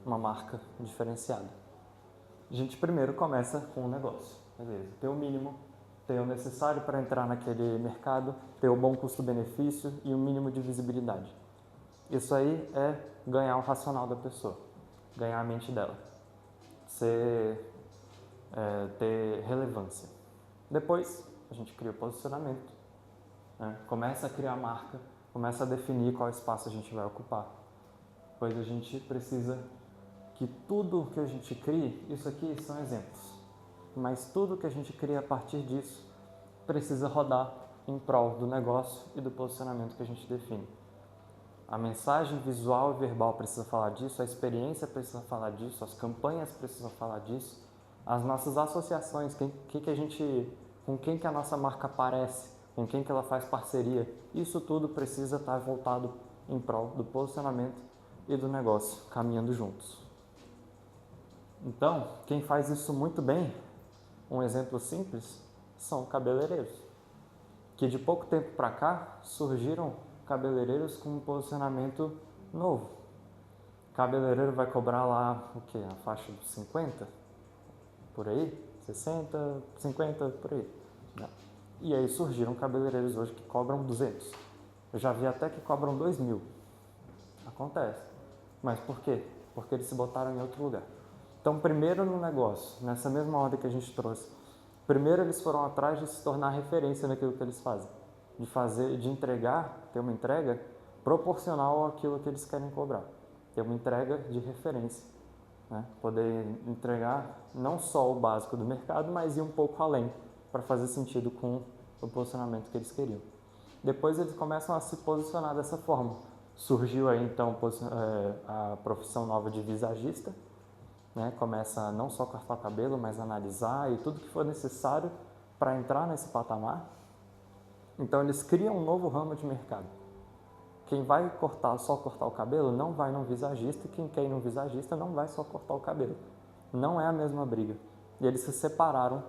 S1: uma marca diferenciada. A gente primeiro começa com o negócio, beleza? Ter o mínimo, ter o necessário para entrar naquele mercado, ter o bom custo-benefício e o mínimo de visibilidade. Isso aí é ganhar o racional da pessoa. Ganhar a mente dela, ter relevância. Depois, a gente cria o posicionamento, né? Começa a criar a marca, começa a definir qual espaço a gente vai ocupar. pois a gente precisa que tudo que a gente crie, isso aqui são exemplos, mas tudo que a gente cria a partir disso precisa rodar em prol do negócio e do posicionamento que a gente define. A mensagem visual e verbal precisa falar disso, a experiência precisa falar disso, as campanhas precisam falar disso, as nossas associações, com quem que a nossa marca aparece, com quem que ela faz parceria, isso tudo precisa estar voltado em prol do posicionamento e do negócio, caminhando juntos. Então, quem faz isso muito bem, um exemplo simples, são cabeleireiros, que de pouco tempo para cá surgiram cabeleireiros com um posicionamento novo. O cabeleireiro vai cobrar lá o quê? A faixa dos 50? Por aí? 60, 50, por aí. Não. E aí surgiram cabeleireiros hoje que cobram 200. Eu já vi até que cobram 2.000. Acontece. Mas por quê? Porque eles se botaram em outro lugar. Então, primeiro no negócio, nessa mesma ordem que a gente trouxe, primeiro eles foram atrás de se tornar referência naquilo que eles fazem. De entregar, ter uma entrega proporcional àquilo que eles querem cobrar. Ter uma entrega de referência. Né? Poder entregar não só o básico do mercado, mas ir um pouco além, para fazer sentido com o posicionamento que eles queriam. Depois eles começam a se posicionar dessa forma. Surgiu aí então a profissão nova de visagista, né? Começa a não só cortar o cabelo, mas analisar e tudo que for necessário para entrar nesse patamar. Então eles criam um novo ramo de mercado. Quem vai só cortar o cabelo não vai num visagista, e quem quer ir num visagista não vai só cortar o cabelo. Não é a mesma briga. E eles se separaram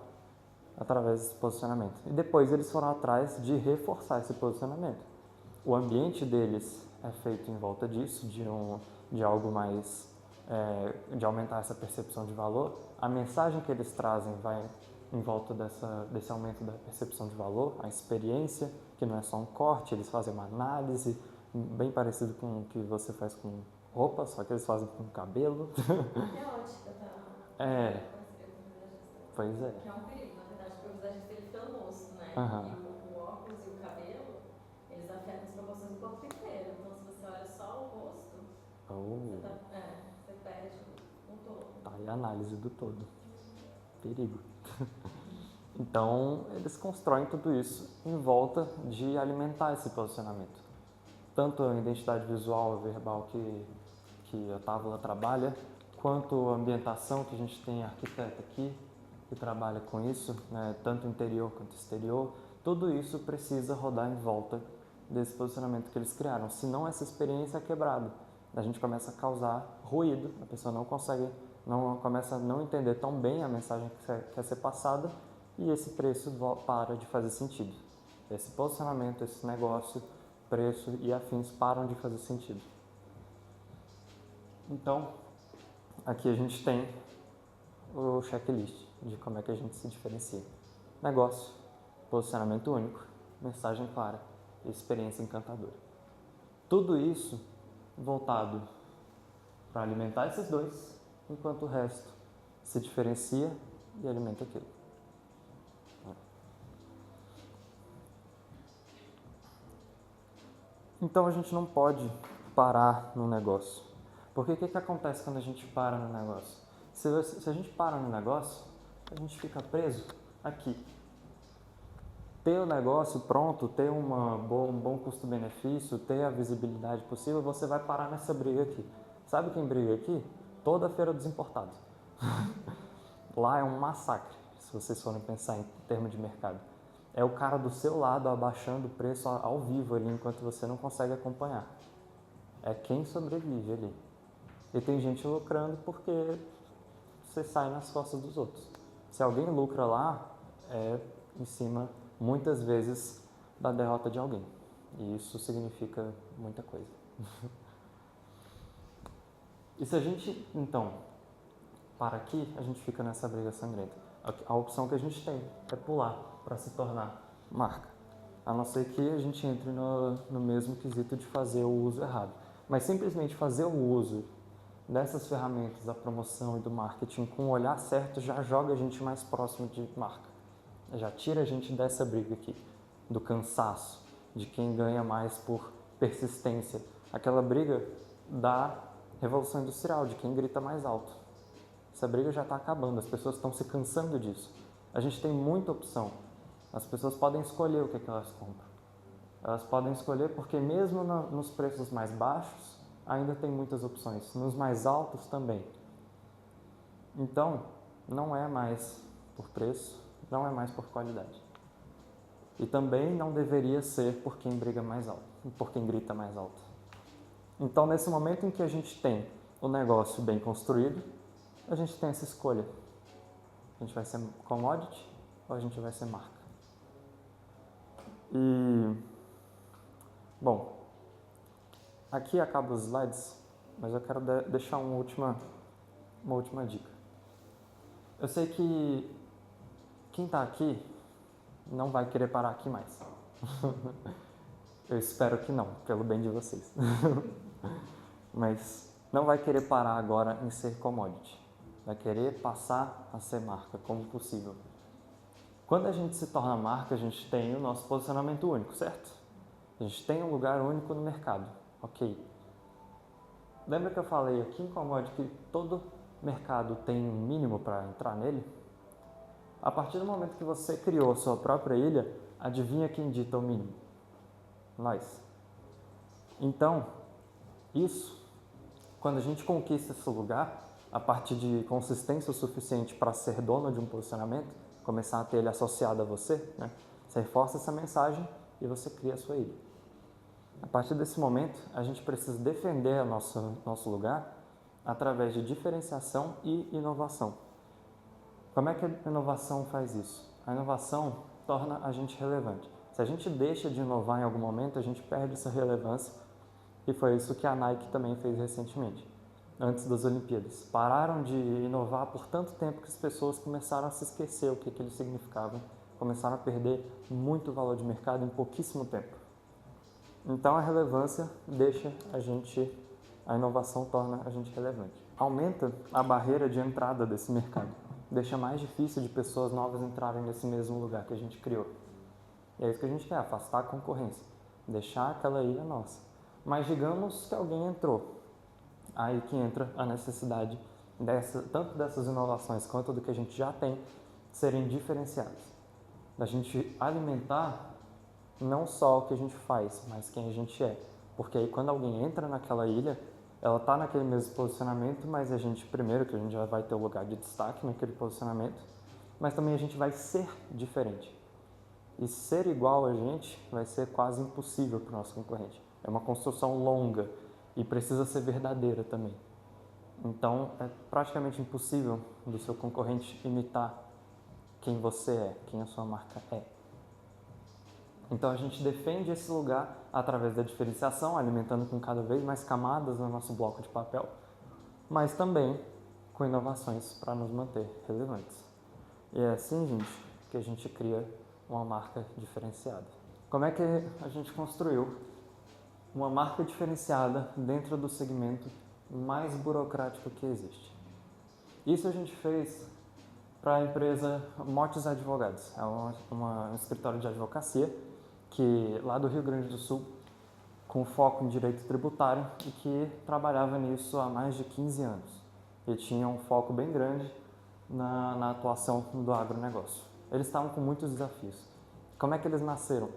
S1: através desse posicionamento. E depois eles foram atrás de reforçar esse posicionamento. O ambiente deles é feito em volta disso, de algo mais, de aumentar essa percepção de valor. A mensagem que eles trazem vai em volta desse aumento da percepção de valor, a experiência, que não é só um corte, eles fazem uma análise, bem parecido com o que você faz com roupa, só que eles fazem com cabelo.
S3: É ótica, tá?
S1: É. Pois é.
S3: Que é um perigo, na verdade, porque o visagista ele fica no rosto, né?
S1: Uhum.
S3: E o óculos e o cabelo, eles afetam as proporções do corpo inteiro. Então, se você olha só o rosto, você perde o todo.
S1: Tá aí a análise do todo. Perigo. Então, eles constroem tudo isso em volta de alimentar esse posicionamento. Tanto a identidade visual e verbal que a Távola trabalha, quanto a ambientação, que a gente tem arquiteta aqui, que trabalha com isso, né, tanto interior quanto exterior, tudo isso precisa rodar em volta desse posicionamento que eles criaram. Senão essa experiência é quebrada. A gente começa a causar ruído, a pessoa começa a não entender tão bem a mensagem que quer ser passada e esse preço para de fazer sentido. Esse posicionamento, esse negócio, preço e afins param de fazer sentido. Então, aqui a gente tem o checklist de como é que a gente se diferencia. Negócio, posicionamento único, mensagem clara, experiência encantadora. Tudo isso voltado para alimentar esses dois, enquanto o resto se diferencia e alimenta aquilo. Então a gente não pode parar no negócio. Porque o que acontece quando a gente para no negócio? Se a gente para no negócio, a gente fica preso aqui. Ter o negócio pronto, ter um bom custo-benefício, ter a visibilidade possível, você vai parar nessa briga aqui. Sabe quem briga aqui? Toda a feira dos importados. Lá é um massacre, se vocês forem pensar em termos de mercado. É o cara do seu lado abaixando o preço ao vivo ali, enquanto você não consegue acompanhar. É quem sobrevive ali. E tem gente lucrando porque você sai nas costas dos outros. Se alguém lucra lá, é em cima, muitas vezes, da derrota de alguém. E isso significa muita coisa. E se a gente, então, para aqui, a gente fica nessa briga sangrenta. A opção que a gente tem é pular para se tornar marca. A não ser que a gente entre no mesmo quesito de fazer o uso errado. Mas simplesmente fazer o uso dessas ferramentas da promoção e do marketing com o olhar certo já joga a gente mais próximo de marca. Já tira a gente dessa briga aqui, do cansaço, de quem ganha mais por persistência. Aquela briga dá Revolução Industrial, de quem grita mais alto. Essa briga já está acabando, as pessoas estão se cansando disso. A gente tem muita opção. As pessoas podem escolher o que elas compram. Elas podem escolher porque mesmo nos preços mais baixos, ainda tem muitas opções. Nos mais altos também. Então, não é mais por preço, não é mais por qualidade. E também não deveria ser por quem briga mais alto, por quem grita mais alto. Então, nesse momento em que a gente tem o negócio bem construído, a gente tem essa escolha. A gente vai ser commodity ou a gente vai ser marca? E, bom, aqui acaba os slides, mas eu quero deixar uma última dica. Eu sei que quem está aqui não vai querer parar aqui mais. Eu espero que não, pelo bem de vocês. Mas não vai querer parar agora em ser commodity. Vai querer passar a ser marca, como possível. Quando a gente se torna marca, a gente tem o nosso posicionamento único, certo? A gente tem um lugar único no mercado, ok? Lembra que eu falei aqui em commodity que todo mercado tem um mínimo para entrar nele? A partir do momento que você criou a sua própria ilha, adivinha quem dita o mínimo? Nós. Então, quando a gente conquista esse lugar, a partir de consistência o suficiente para ser dono de um posicionamento, começar a ter ele associado a você, né? Você reforça essa mensagem e você cria a sua ilha. A partir desse momento, a gente precisa defender nosso lugar através de diferenciação e inovação. Como é que a inovação faz isso? A inovação torna a gente relevante. Se a gente deixa de inovar em algum momento, a gente perde essa relevância, e foi isso que a Nike também fez recentemente, antes das Olimpíadas. Pararam de inovar por tanto tempo que as pessoas começaram a se esquecer o que eles significavam, começaram a perder muito valor de mercado em pouquíssimo tempo. Então a relevância a inovação torna a gente relevante. Aumenta a barreira de entrada desse mercado, deixa mais difícil de pessoas novas entrarem nesse mesmo lugar que a gente criou. E é isso que a gente quer, afastar a concorrência, deixar aquela ilha nossa. Mas digamos que alguém entrou, aí que entra a necessidade tanto dessas inovações quanto do que a gente já tem serem diferenciadas. Da gente alimentar não só o que a gente faz, mas quem a gente é. Porque aí quando alguém entra naquela ilha, ela está naquele mesmo posicionamento, mas a gente, primeiro, que a gente já vai ter o lugar de destaque naquele posicionamento, mas também a gente vai ser diferente. E ser igual a gente vai ser quase impossível para o nosso concorrente. É uma construção longa e precisa ser verdadeira também. Então, é praticamente impossível do seu concorrente imitar quem você é, quem a sua marca é. Então, a gente defende esse lugar através da diferenciação, alimentando com cada vez mais camadas no nosso bloco de papel, mas também com inovações para nos manter relevantes. E é assim, gente, que a gente cria uma marca diferenciada. Como é que a gente construiu uma marca diferenciada dentro do segmento mais burocrático que existe? Isso a gente fez para a empresa Motes Advogados. É um escritório de advocacia que lá do Rio Grande do Sul, com foco em direito tributário e que trabalhava nisso há mais de 15 anos. E tinha um foco bem grande na atuação do agronegócio. Eles estavam com muitos desafios. Como é que eles nasceram?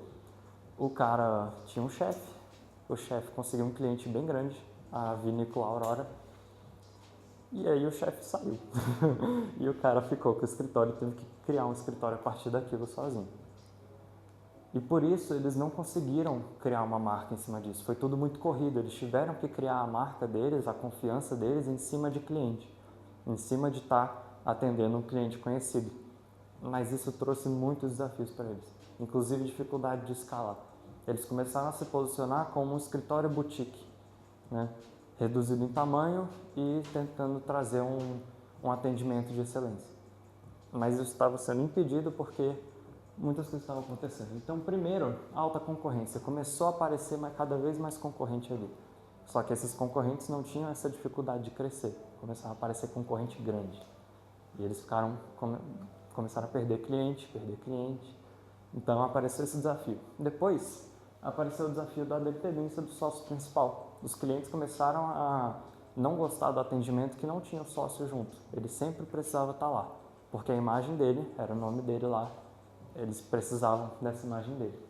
S1: O cara tinha um chefe, o chefe conseguiu um cliente bem grande, a Vinícola Aurora, e aí o chefe saiu. E o cara ficou com o escritório e teve que criar um escritório a partir daquilo sozinho. E por isso eles não conseguiram criar uma marca em cima disso. Foi tudo muito corrido. Eles tiveram que criar a marca deles, a confiança deles em cima de cliente, em cima de estar atendendo um cliente conhecido. Mas isso trouxe muitos desafios para eles, inclusive dificuldade de escalar. Eles começaram a se posicionar como um escritório boutique, né? Reduzido em tamanho e tentando trazer um atendimento de excelência. Mas isso estava sendo impedido porque muitas coisas estavam acontecendo. Então, primeiro, alta concorrência. Começou a aparecer cada vez mais concorrente ali. Só que esses concorrentes não tinham essa dificuldade de crescer. Começaram a aparecer concorrente grande. E eles começaram a perder cliente. Então, apareceu esse desafio. Depois, apareceu o desafio da dependência do sócio principal. Os clientes começaram a não gostar do atendimento que não tinha o sócio junto. Ele sempre precisava estar lá, porque a imagem dele, era o nome dele lá, eles precisavam dessa imagem dele.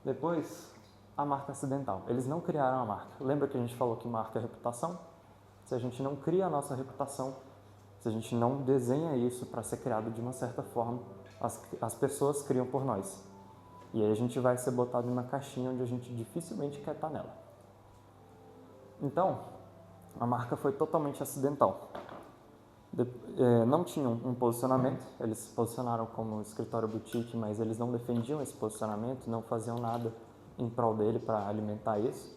S1: Depois, a marca acidental. Eles não criaram a marca. Lembra que a gente falou que marca é reputação? Se a gente não cria a nossa reputação, se a gente não desenha isso para ser criado de uma certa forma, as pessoas criam por nós. E aí a gente vai ser botado em uma caixinha onde a gente dificilmente quer estar nela. Então, a marca foi totalmente acidental. Não tinham um posicionamento, eles se posicionaram como escritório boutique, mas eles não defendiam esse posicionamento, não faziam nada em prol dele para alimentar isso.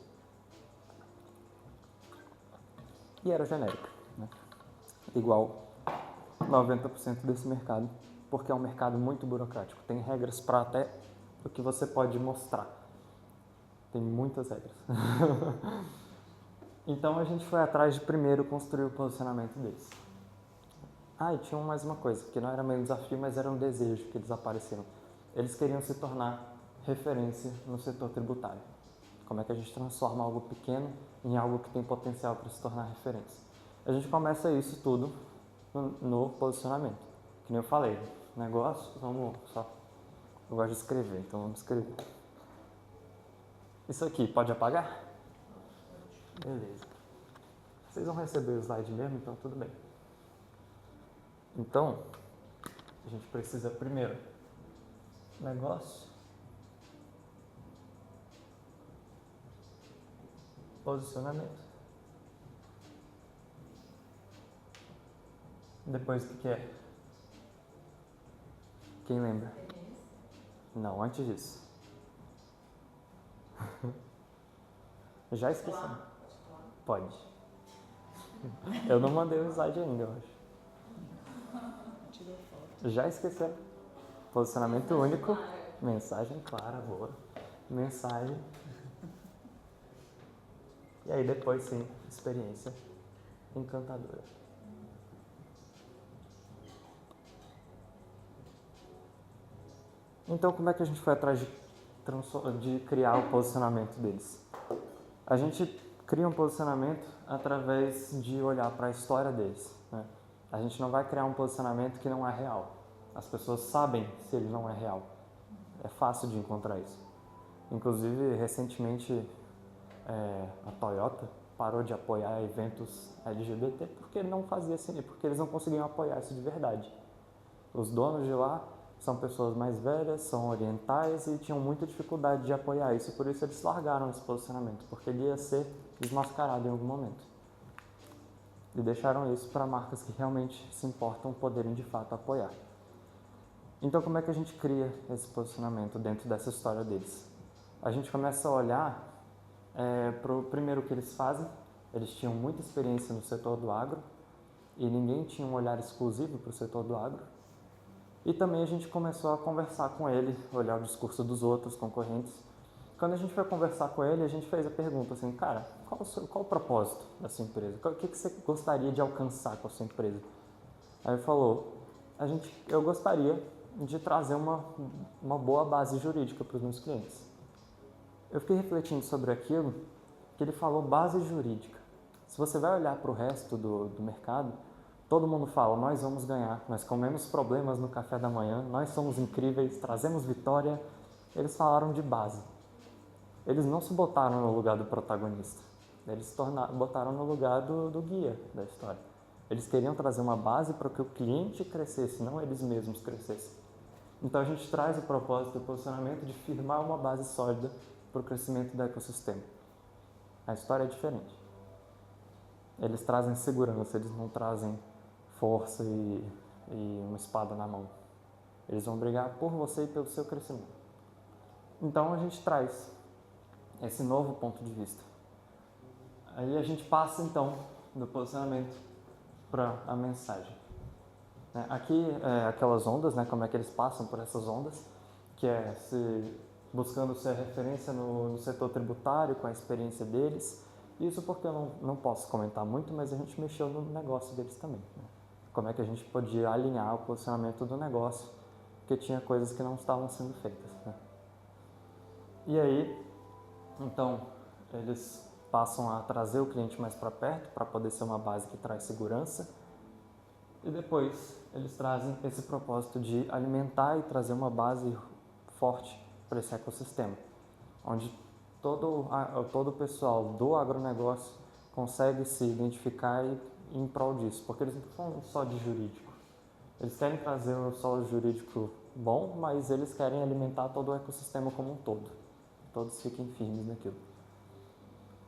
S1: E era genérica, né? Igual 90% desse mercado, porque é um mercado muito burocrático. Tem regras para até o que você pode mostrar. Tem muitas regras. Então a gente foi atrás de primeiro construir o posicionamento deles. E tinha mais uma coisa, que não era meio um desafio, mas era um desejo que eles apareceram. Eles queriam se tornar referência no setor tributário. Como é que a gente transforma algo pequeno em algo que tem potencial para se tornar referência? A gente começa isso tudo no posicionamento. Que nem eu falei, negócio, eu gosto de escrever, então vamos escrever. Isso aqui, pode apagar? Beleza. Vocês vão receber o slide mesmo, então tudo bem. Então, a gente precisa primeiro, negócio, posicionamento. Depois o que é? Quem lembra? Não, antes disso. Já esqueci. Pode. Eu não mandei o slide ainda, eu acho. Já esqueceu. Posicionamento único. Mensagem clara, boa. Mensagem. E aí depois sim, experiência encantadora. Então como é que a gente foi atrás de criar o posicionamento deles? A gente cria um posicionamento através de olhar para a história deles, né? A gente não vai criar um posicionamento que não é real. As pessoas sabem se ele não é real. É fácil de encontrar isso. Inclusive, recentemente, a Toyota parou de apoiar eventos LGBT porque não fazia assim, porque eles não conseguiam apoiar isso de verdade. Os donos de lá são pessoas mais velhas, são orientais e tinham muita dificuldade de apoiar isso, por isso eles largaram esse posicionamento, porque ele ia ser desmascarado em algum momento. E deixaram isso para marcas que realmente se importam poderem de fato apoiar. Então como é que a gente cria esse posicionamento dentro dessa história deles? A gente começa a olhar para o primeiro que eles fazem. Eles tinham muita experiência no setor do agro e ninguém tinha um olhar exclusivo para o setor do agro. E também a gente começou a conversar com ele, olhar o discurso dos outros concorrentes. Quando a gente foi conversar com ele, a gente fez a pergunta assim, cara, qual o propósito da sua empresa? O que você gostaria de alcançar com a sua empresa? Aí ele falou, eu gostaria de trazer uma boa base jurídica para os meus clientes. Eu fiquei refletindo sobre aquilo, que ele falou base jurídica. Se você vai olhar para o resto do mercado, todo mundo fala, nós vamos ganhar, nós comemos problemas no café da manhã, nós somos incríveis, trazemos vitória. Eles falaram de base. Eles não se botaram no lugar do protagonista, eles se botaram no lugar do guia da história. Eles queriam trazer uma base para que o cliente crescesse, não eles mesmos crescessem. Então a gente traz o propósito do posicionamento de firmar uma base sólida para o crescimento do ecossistema. A história é diferente. Eles trazem segurança, eles não trazem força e uma espada na mão. Eles vão brigar por você e pelo seu crescimento. Então a gente traz esse novo ponto de vista. Aí a gente passa então do posicionamento para a mensagem. Aqui aquelas ondas, né, como é que eles passam por essas ondas, que é buscando ser referência no setor tributário, com a experiência deles. Isso porque eu não posso comentar muito, mas a gente mexeu no negócio deles também, né? Como é que a gente podia alinhar o posicionamento do negócio, porque tinha coisas que não estavam sendo feitas, né? E aí, então, eles passam a trazer o cliente mais para perto, para poder ser uma base que traz segurança. E depois eles trazem esse propósito de alimentar e trazer uma base forte para esse ecossistema, onde todo o pessoal do agronegócio consegue se identificar em prol disso, porque eles não falam só de jurídico. Eles querem trazer só o jurídico bom, mas eles querem alimentar todo o ecossistema como um todo. Todos fiquem firmes naquilo.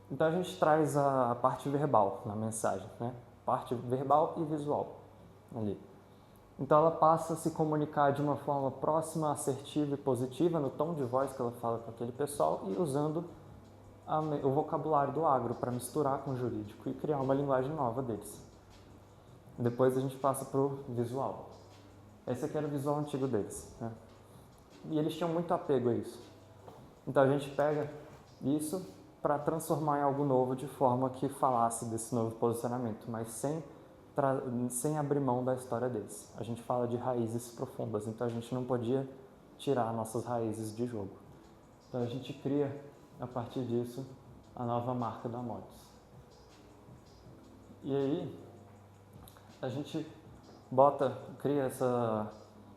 S1: Então a gente traz a parte verbal na mensagem, né? Parte verbal e visual ali. Então ela passa a se comunicar de uma forma próxima, assertiva e positiva, no tom de voz que ela fala com aquele pessoal e usando o vocabulário do agro para misturar com o jurídico e criar uma linguagem nova deles. Depois a gente passa para o visual. Esse aqui era o visual antigo deles, né? E eles tinham muito apego a isso. Então a gente pega isso para transformar em algo novo de forma que falasse desse novo posicionamento, mas sem abrir mão da história deles. A gente fala de raízes profundas, então a gente não podia tirar nossas raízes de jogo. Então a gente cria, a partir disso, a nova marca da Mods. E aí, a gente cria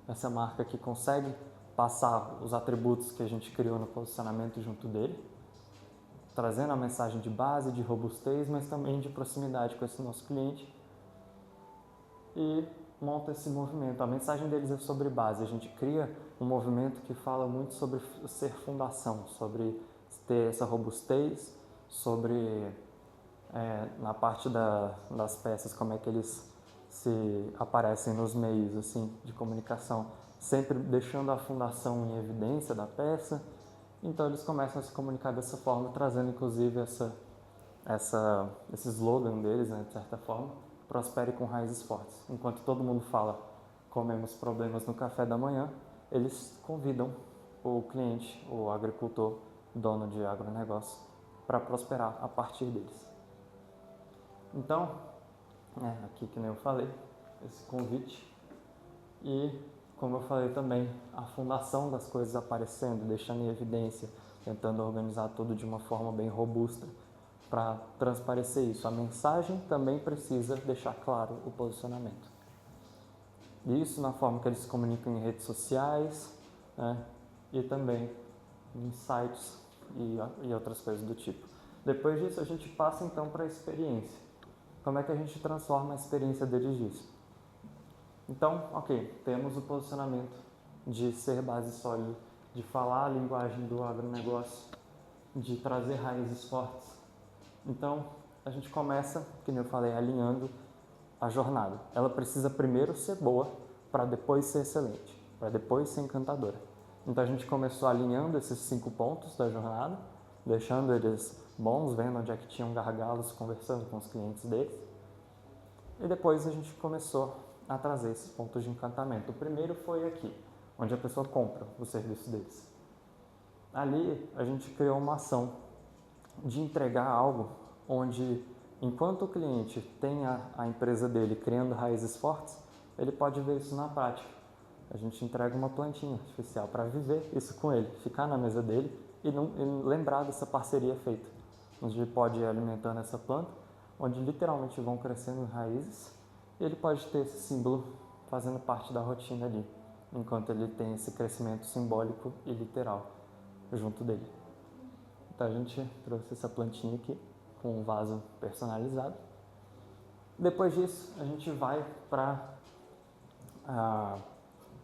S1: essa marca que consegue passar os atributos que a gente criou no posicionamento junto dele, trazendo a mensagem de base, de robustez, mas também de proximidade com esse nosso cliente, e monta esse movimento. A mensagem deles é sobre base. A gente cria um movimento que fala muito sobre ser fundação, sobre ter essa robustez, sobre na parte das peças, como é que eles se aparecem nos meios assim de comunicação, sempre deixando a fundação em evidência da peça. Então eles começam a se comunicar dessa forma, trazendo inclusive esse slogan deles, né, de certa forma, prospere com raízes fortes. Enquanto todo mundo fala, comemos problemas no café da manhã, eles convidam o cliente, o agricultor, dono de agronegócio, para prosperar a partir deles. Então, aqui que nem eu falei, esse convite e, como eu falei também, a fundação das coisas aparecendo, deixando em evidência, tentando organizar tudo de uma forma bem robusta para transparecer isso. A mensagem também precisa deixar claro o posicionamento. Isso na forma que eles se comunicam em redes sociais, né, e também em sites e outras coisas do tipo. Depois disso, a gente passa então para a experiência. Como é que a gente transforma a experiência deles disso? Então, ok, temos o posicionamento de ser base sólida, de falar a linguagem do agronegócio, de trazer raízes fortes. Então, a gente começa, como eu falei, alinhando a jornada. Ela precisa primeiro ser boa, para depois ser excelente, para depois ser encantadora. Então, a gente começou alinhando esses 5 pontos da jornada, deixando eles bons, vendo onde é que tinham gargalos, conversando com os clientes deles. E depois a gente começou a trazer esses pontos de encantamento. O primeiro foi aqui, onde a pessoa compra o serviço deles. Ali a gente criou uma ação de entregar algo onde, enquanto o cliente tem a empresa dele criando raízes fortes, ele pode ver isso na prática. A gente entrega uma plantinha artificial para viver isso com ele, ficar na mesa dele e lembrar dessa parceria feita. Onde ele pode ir alimentando essa planta, onde literalmente vão crescendo raízes, e ele pode ter esse símbolo fazendo parte da rotina ali, enquanto ele tem esse crescimento simbólico e literal junto dele. Então a gente trouxe essa plantinha aqui, com um vaso personalizado. Depois disso, a gente vai para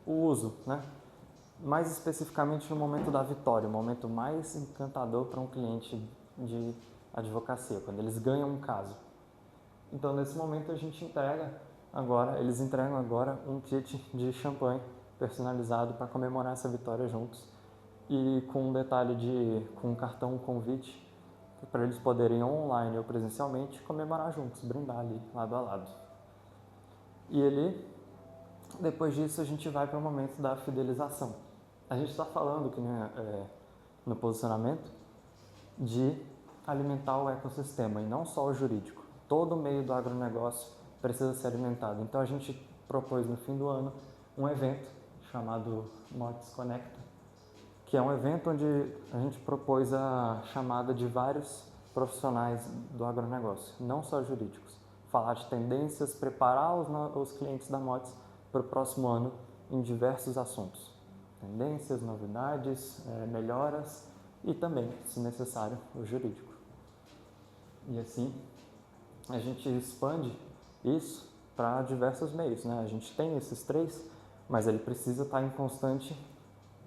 S1: o uso, né? Mais especificamente no momento da vitória, o momento mais encantador para um cliente de advocacia, quando eles ganham um caso. Então, nesse momento, eles entregam agora um kit de champanhe personalizado para comemorar essa vitória juntos, e com um detalhe com um cartão convite para eles poderem online ou presencialmente comemorar juntos, brindar ali lado a lado. E depois disso a gente vai para o momento da fidelização. A gente está falando que, no posicionamento, de alimentar o ecossistema e não só o jurídico. Todo o meio do agronegócio precisa ser alimentado. Então a gente propôs no fim do ano um evento chamado Mods Conecta, que é um evento onde a gente propôs a chamada de vários profissionais do agronegócio, não só jurídicos. Falar de tendências, preparar os clientes da Motes para o próximo ano em diversos assuntos. Tendências, novidades, melhoras e também, se necessário, o jurídico. E assim, a gente expande isso para diversos meios, né? A gente tem esses 3, mas ele precisa estar em constante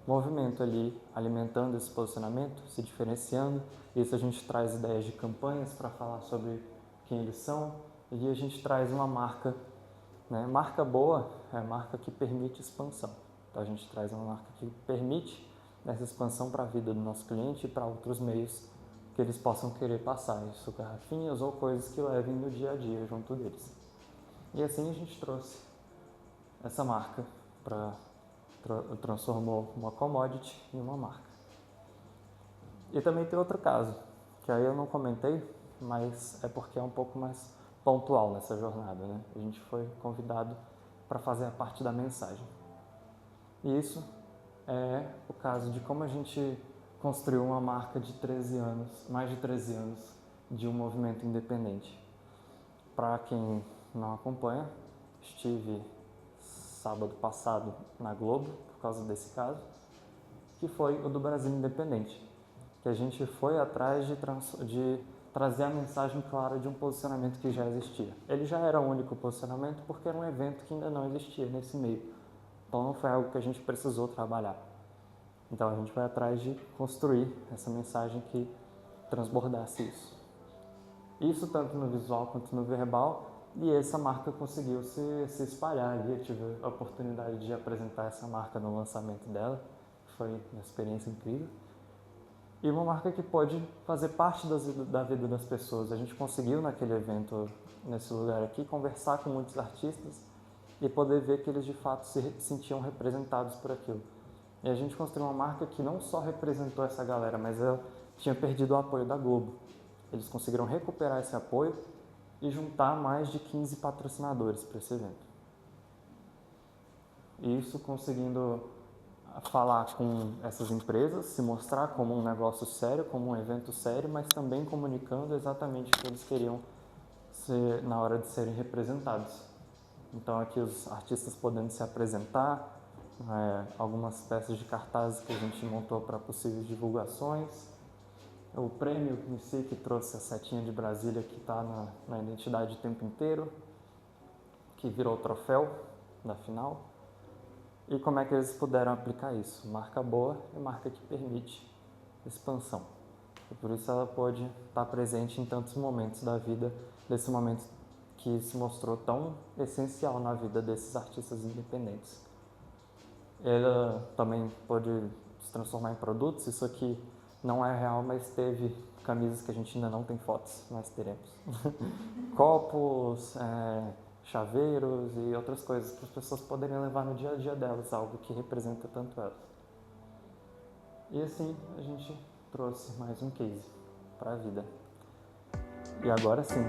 S1: movimento ali, alimentando esse posicionamento, se diferenciando. Isso a gente traz ideias de campanhas para falar sobre quem eles são e a gente traz uma marca, né? Marca boa é a marca que permite expansão. Então a gente traz uma marca que permite essa expansão para a vida do nosso cliente e para outros meios que eles possam querer passar, isso garrafinhas ou coisas que levem no dia a dia junto deles. E assim a gente trouxe essa marca transformou uma commodity em uma marca. E também tem outro caso, que aí eu não comentei, mas é porque é um pouco mais pontual nessa jornada, né? A gente foi convidado para fazer a parte da mensagem. E isso é o caso de como a gente construiu uma marca de 13 anos, mais de 13 anos, de um movimento independente. Para quem não acompanha, estive sábado passado na Globo, por causa desse caso, que foi o do Brasil Independente, que a gente foi atrás de trazer a mensagem clara de um posicionamento que já existia. Ele já era o único posicionamento porque era um evento que ainda não existia nesse meio, então não foi algo que a gente precisou trabalhar. Então a gente vai atrás de construir essa mensagem que transbordasse isso. Isso tanto no visual quanto no verbal. E essa marca conseguiu se espalhar ali. Eu tive a oportunidade de apresentar essa marca no lançamento dela. Foi uma experiência incrível. E uma marca que pode fazer parte da vida das pessoas. A gente conseguiu naquele evento, nesse lugar aqui, conversar com muitos artistas e poder ver que eles de fato se sentiam representados por aquilo. E a gente construiu uma marca que não só representou essa galera, mas ela tinha perdido o apoio da Globo. Eles conseguiram recuperar esse apoio e juntar mais de 15 patrocinadores para esse evento. E isso conseguindo falar com essas empresas, se mostrar como um negócio sério, como um evento sério, mas também comunicando exatamente o que eles queriam na hora de serem representados. Então aqui os artistas podendo se apresentar, algumas peças de cartazes que a gente montou para possíveis divulgações, o prêmio em si que trouxe a setinha de Brasília que está na identidade o tempo inteiro, que virou o troféu da final, e como é que eles puderam aplicar isso. Marca boa e marca que permite expansão. E por isso ela pode estar presente em tantos momentos da vida, desse momento que se mostrou tão essencial na vida desses artistas independentes. Ela também pode se transformar em produtos. Isso aqui não é real, mas teve camisas que a gente ainda não tem fotos, mas teremos. Copos, chaveiros e outras coisas para as pessoas poderem levar no dia a dia delas, algo que representa tanto elas. E assim a gente trouxe mais um case para a vida. E agora sim,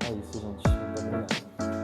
S1: é isso, gente. Muito obrigado.